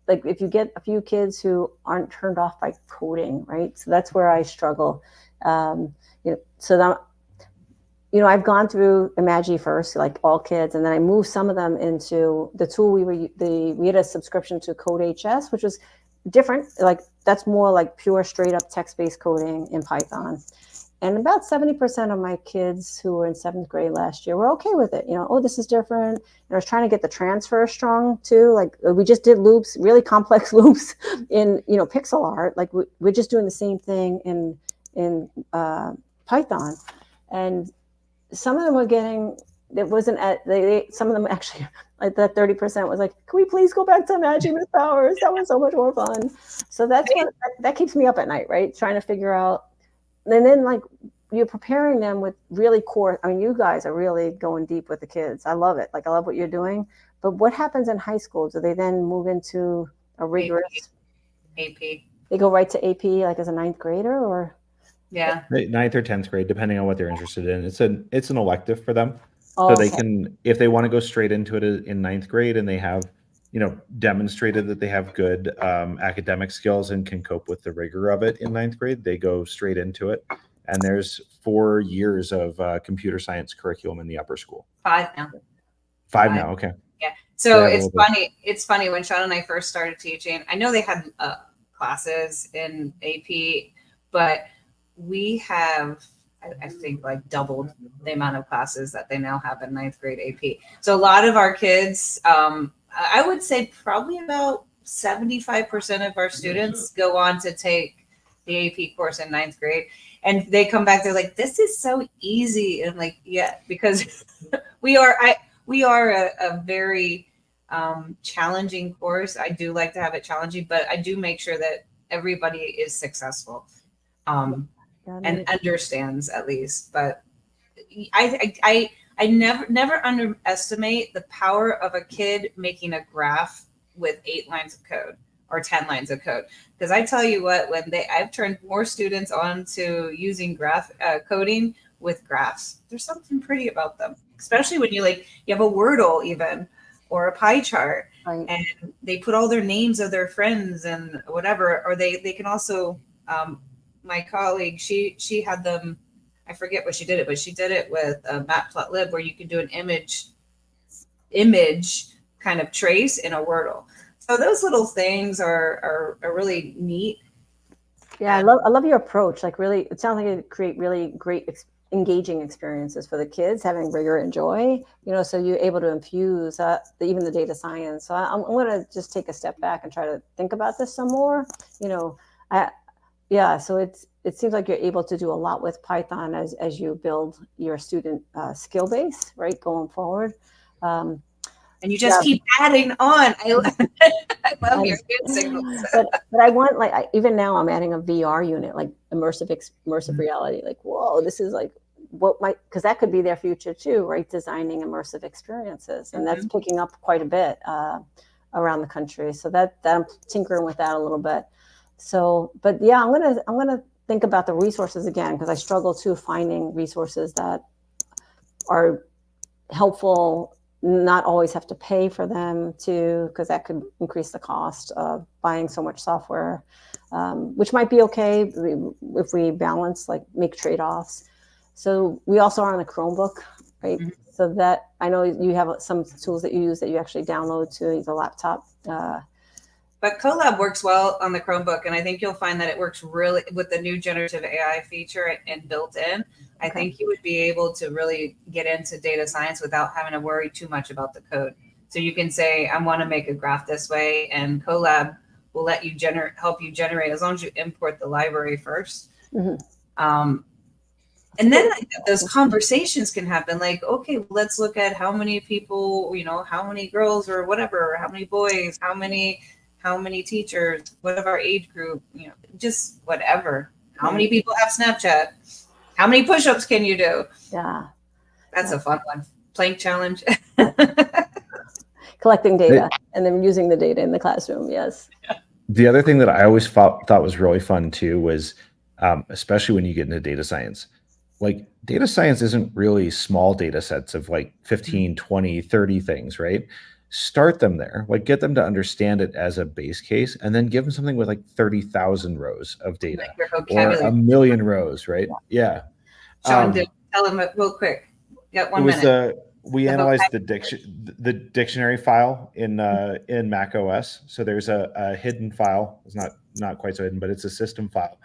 S3: like if you get a few kids who aren't turned off by coding, right? So that's where I struggle. So that, I've gone through Imagi first, like all kids, and then I moved some of them into the tool we had a subscription to CodeHS, which was different. Like that's more like pure straight up text-based coding in Python. And about 70% of my kids who were in 7th grade last year were okay with it. Oh, this is different. And I was trying to get the transfer strong too. Like we just did loops, really complex loops in, pixel art. Like we're just doing the same thing in Python. And some of them were getting, it wasn't some of them actually, like that 30% was like, can we please go back to Imagi with Powers? That was so much more fun. So that keeps me up at night, right? Trying to figure out. And then like you're preparing them with really core. I mean, you guys are really going deep with the kids. I love it. Like I love what you're doing. But what happens in high school? Do they then move into a rigorous
S2: AP?
S3: They go right to AP like as a 9th grader or?
S2: Yeah.
S1: 9th or 10th grade, depending on what they're interested in. It's an elective for them.
S3: Oh,
S1: so they can, if they want to go straight into it in 9th grade and they have, demonstrated that they have good academic skills and can cope with the rigor of it in 9th grade, they go straight into it. And there's 4 years of computer science curriculum in the upper school.
S2: 5 now.
S1: 5 now, okay.
S2: Yeah. So it's funny. It's funny when Sean and I first started teaching. I know they had classes in AP, but we have, I think, like doubled the amount of classes that they now have in 9th grade AP. So a lot of our kids, I would say probably about 75% of our students go on to take the AP course in 9th grade. And they come back, they're like, this is so easy. And I'm like, yeah, because we are a very challenging course. I do like to have it challenging, but I do make sure that everybody is successful. And understands at least, but I never underestimate the power of a kid making a graph with 8 lines of code or 10 lines of code. Because I tell you what, I've turned more students on to using graph coding with graphs. There's something pretty about them, especially when you have a Wordle even or a pie chart, right. And they put all their names of their friends and whatever, or they can also. My colleague, she had them, I forget what she did it, but she did it with Matplotlib where you can do an image kind of trace in a Wordle. So those little things are really neat.
S3: Yeah, I love your approach. Like really, it sounds like it create really great engaging experiences for the kids, having rigor and joy. So you're able to infuse even the data science. So I'm going to just take a step back and try to think about this some more. I yeah. So it seems like you're able to do a lot with Python as you build your student skill base, right, going forward.
S2: And you just keep adding on. I love your hand signals.
S3: but I want even now I'm adding a VR unit, like immersive reality. Like, whoa, this is like because that could be their future too, right? Designing immersive experiences, and that's picking up quite a bit around the country. So that I'm tinkering with that a little bit. So, but yeah, I'm gonna think about the resources again, because I struggle too finding resources that are helpful. Not always have to pay for them because that could increase the cost of buying so much software, which might be okay if we balance, like make trade-offs. So we also are on the Chromebook, right? Mm-hmm. So that I know you have some tools that you use that you actually download to the laptop.
S2: But Colab works well on the Chromebook, and I think you'll find that it works really with the new generative AI feature and built in. I think you would be able to really get into data science without having to worry too much about the code. So you can say, I want to make a graph this way, and Colab will let you help you generate, as long as you import the library first. Mm-hmm. And then those conversations can happen, like, okay, let's look at how many people, how many girls or whatever, how many boys, how many teachers, what of our age group, just whatever. How many people have Snapchat? How many push-ups can you do?
S3: Yeah.
S2: That's a fun one. Plank challenge.
S3: Collecting data and then using the data in the classroom. Yes.
S1: The other thing that I always thought was really fun too was, especially when you get into data science, like data science isn't really small data sets of like 15, 20, 30 things, right? Start them there, like get them to understand it as a base case, and then give them something with like 30,000 rows of data or 1 million rows, right? Yeah.
S2: Sean, tell him real quick. Got 1 minute.
S1: We analyzed the dictionary file in Mac OS. So there's a hidden file. It's not quite so hidden, but it's a system file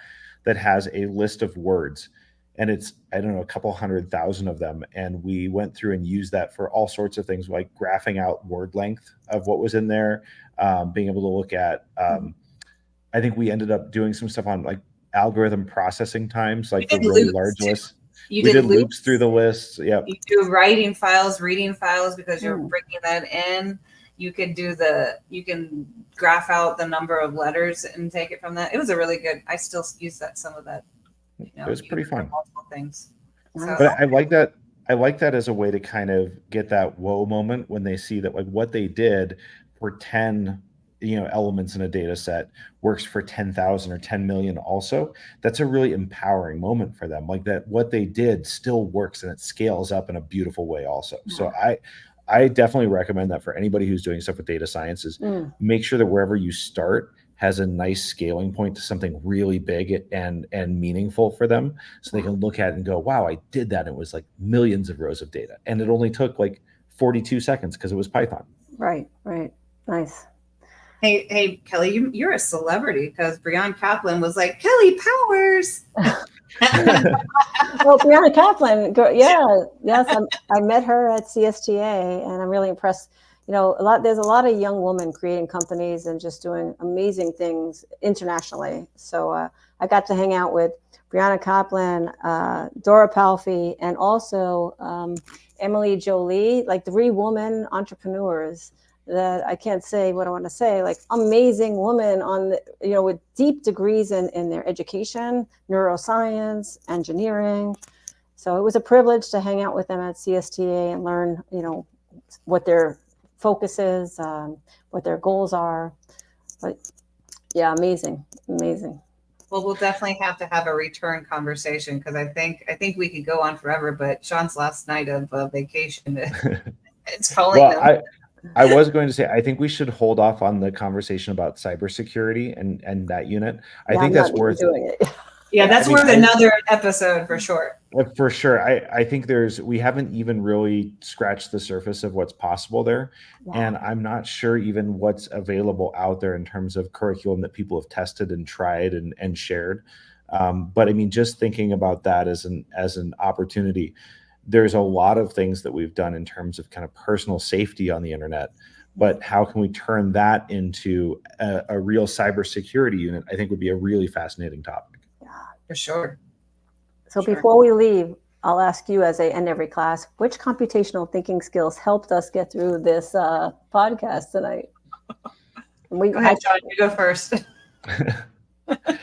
S1: that has a list of words. And it's, I don't know, a couple 100,000 of them. And we went through and used that for all sorts of things, like graphing out word length of what was in there, being able to look at, I think we ended up doing some stuff on like algorithm processing times, like for really large lists. We did loops through the lists. Yeah.
S2: You do writing files, reading files, because you're breaking that in. You can graph out the number of letters and take it from that. It was a really good, I still use some of that.
S1: It was pretty fun.
S2: Multiple things. So.
S1: But I like that. I like that as a way to kind of get that whoa moment when they see that like what they did for 10, elements in a data set works for 10,000 or 10 million also. That's a really empowering moment for them. Like that what they did still works and it scales up in a beautiful way also. Yeah. So I definitely recommend that for anybody who's doing stuff with data sciences. Make sure that wherever you start has a nice scaling point to something really big and meaningful for them, so they can look at it and go, wow, I did that. It was like millions of rows of data, and it only took like 42 seconds because it was Python.
S3: Right. Nice.
S2: Hey, Kelly, you're a celebrity, because Breon Kaplan was like, Kelly Powers.
S3: Well, Breonna Kaplan, yes, I met her at CSTA, and I'm really impressed. There's a lot of young women creating companies and just doing amazing things internationally. So I got to hang out with Breonna Kaplan, Dora Palfi, and also Emily Jolie, like 3 women entrepreneurs that I can't say what I want to say, like amazing women with deep degrees in their education, neuroscience, engineering. So it was a privilege to hang out with them at CSTA and learn, what their focus is, what their goals are. But yeah, amazing.
S2: Well, we'll definitely have to have a return conversation, because I think we could go on forever, but Sean's last night of vacation, it's calling them.
S1: I was going to say, I think we should hold off on the conversation about cybersecurity and that unit. I think that's worth
S3: doing it.
S2: Yeah, that's
S1: I mean,
S2: worth another episode for sure.
S1: For sure. I think we haven't even really scratched the surface of what's possible there.
S3: Yeah.
S1: And I'm not sure even what's available out there in terms of curriculum that people have tested and tried and shared. But I mean, just thinking about that as an opportunity, there's a lot of things that we've done in terms of kind of personal safety on the internet. But how can we turn that into a real cybersecurity unit? I think would be a really fascinating topic.
S2: For sure.
S3: So
S2: Sure.
S3: before we leave, I'll ask you, as I end every class, which computational thinking skills helped us get through this podcast tonight?
S2: Go ahead, John. You go first.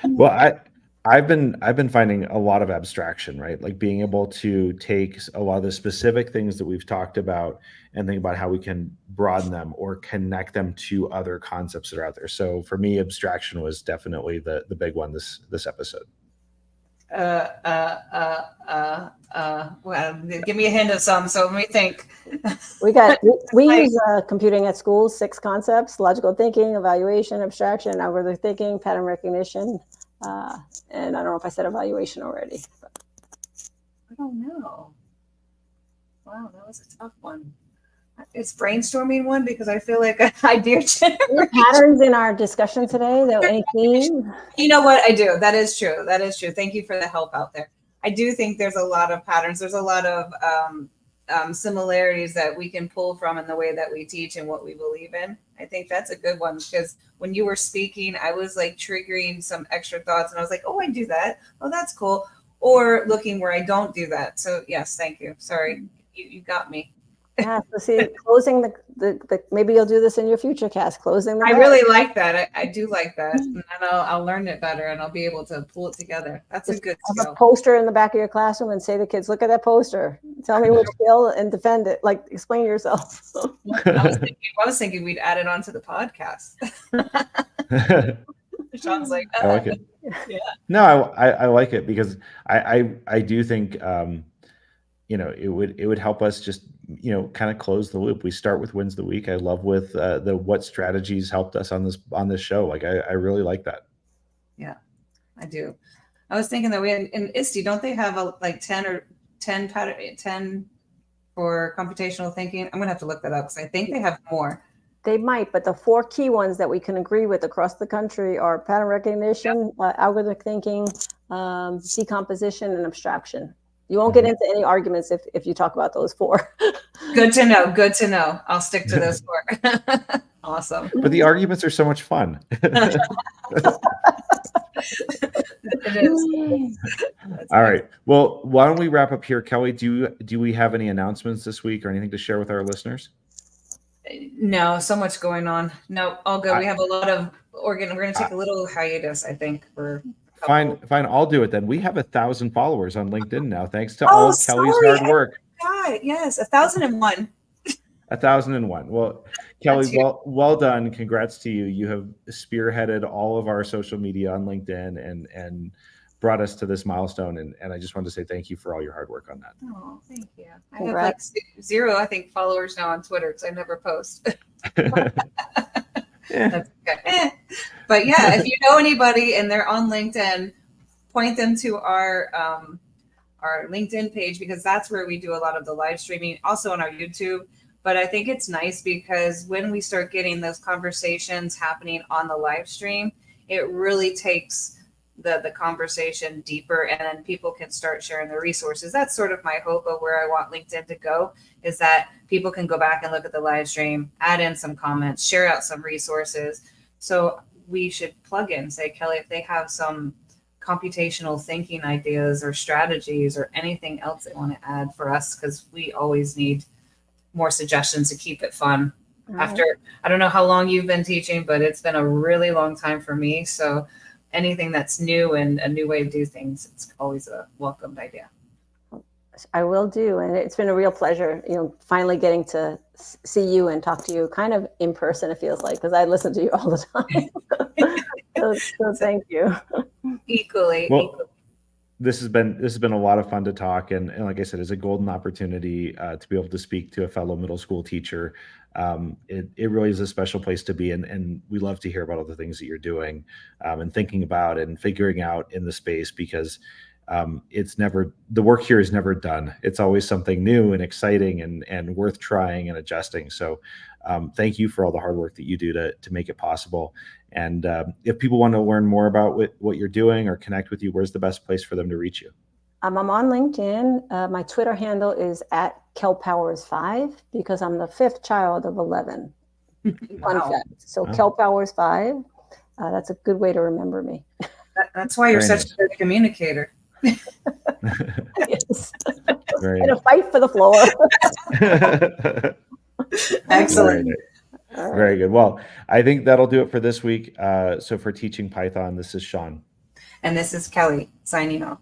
S1: Well, I've been finding a lot of abstraction, right? Like being able to take a lot of the specific things that we've talked about and think about how we can broaden them or connect them to other concepts that are out there. So for me, abstraction was definitely the big one this episode.
S2: Well, give me a hint of some. So let me think.
S3: We use computing at school, 6 concepts: logical thinking, evaluation, abstraction, algorithmic thinking, pattern recognition. And I don't know if I said evaluation already. But.
S2: I don't know. Wow, that was a tough one. Is brainstorming one? Because I feel like idea generation.
S3: Patterns in our discussion today, though, any theme?
S2: You know what? I do. That is true. That is true. Thank you for the help out there. I do think there's a lot of patterns. There's a lot of similarities that we can pull from in the way that we teach and what we believe in. I think that's a good one, because when you were speaking, I was like triggering some extra thoughts, and I was like, oh, I do that. Oh, that's cool. Or looking where I don't do that. So yes, thank you. Sorry, you got me.
S3: Yeah, so see, closing the maybe you'll do this in your future cast, closing the
S2: I
S3: gap.
S2: really like that. I do like that. And I'll learn it better, and I'll be able to pull it together. That's a good
S3: Have a
S2: skill.
S3: poster in the back of your classroom and say to kids, look at that poster. Tell me which skill and defend it. Like, explain yourself.
S2: I was thinking we'd add it onto the podcast. Sean's like,
S1: I like it.
S2: Yeah.
S1: No, I like it because I do think it would help us just kind of close the loop. We start with wins of the week. I love with the what strategies helped us on this show. Like I really like that.
S2: Yeah, I do. I was thinking that we had in ISTE, don't they have like 10 for computational thinking? I'm gonna have to look that up because I think they have more.
S3: They might, but the 4 key ones that we can agree with across the country are pattern recognition, algorithmic thinking, decomposition, and abstraction. You won't get into any arguments if you talk about those 4.
S2: Good to know. Good to know. I'll stick to those 4. Awesome.
S1: But the arguments are so much fun.
S2: It is.
S1: All right. Well, why don't we wrap up here, Kelly? Do we have any announcements this week or anything to share with our listeners?
S2: No, so much going on. No, all good. We have a lot of we're going to take a little hiatus, I think, for.
S1: Fine. I'll do it then. We have 1,000 followers on LinkedIn now, thanks to all of Kelly's hard work.
S2: God, yes, 1,001.
S1: 1,001. Well, Kelly, well done. Congrats to you. You have spearheaded all of our social media on LinkedIn and brought us to this milestone. And I just wanted to say thank you for all your hard work on that.
S2: Oh, thank you. I have like 0, I think, followers now on Twitter because I never post. That's okay. But yeah, if you know anybody and they're on LinkedIn, point them to our LinkedIn page, because that's where we do a lot of the live streaming, also on our YouTube. But I think it's nice because when we start getting those conversations happening on the live stream, it really takes the conversation deeper, and then people can start sharing their resources. That's sort of my hope of where I want LinkedIn to go, is that people can go back and look at the live stream, add in some comments, share out some resources. So we should plug in, say, Kelly, if they have some computational thinking ideas or strategies or anything else they want to add for us, because we always need more suggestions to keep it fun. After, I don't know how long you've been teaching, but it's been a really long time for me. So anything that's new and a new way to do things, it's always a welcomed idea.
S3: I will do. And it's been a real pleasure, finally getting to see you and talk to you kind of in person, it feels like, because I listen to you all the time. so thank you.
S2: Equally.
S1: this has been a lot of fun to talk, and like I said, it's a golden opportunity to be able to speak to a fellow middle school teacher. It really is a special place to be, and we love to hear about all the things that you're doing and thinking about and figuring out in the space, because the work here is never done. It's always something new and exciting and worth trying and adjusting. So thank you for all the hard work that you do to make it possible. And if people want to learn more about what you're doing or connect with you, where's the best place for them to reach you?
S3: I'm on LinkedIn. My Twitter handle is @KelPowers5 because I'm the fifth child of 11. Fun
S2: Wow.
S3: fact. So
S1: Wow.
S3: KelPowers5. That's a good way to remember me.
S2: That's why you're
S1: Very
S2: such a good communicator.
S3: Yes.
S1: Very
S3: And a fight for the floor.
S2: Excellent.
S3: All right.
S1: Very good. Well, I think that'll do it for this week. So for Teaching Python, this is Sean.
S2: And this is Kelly signing off.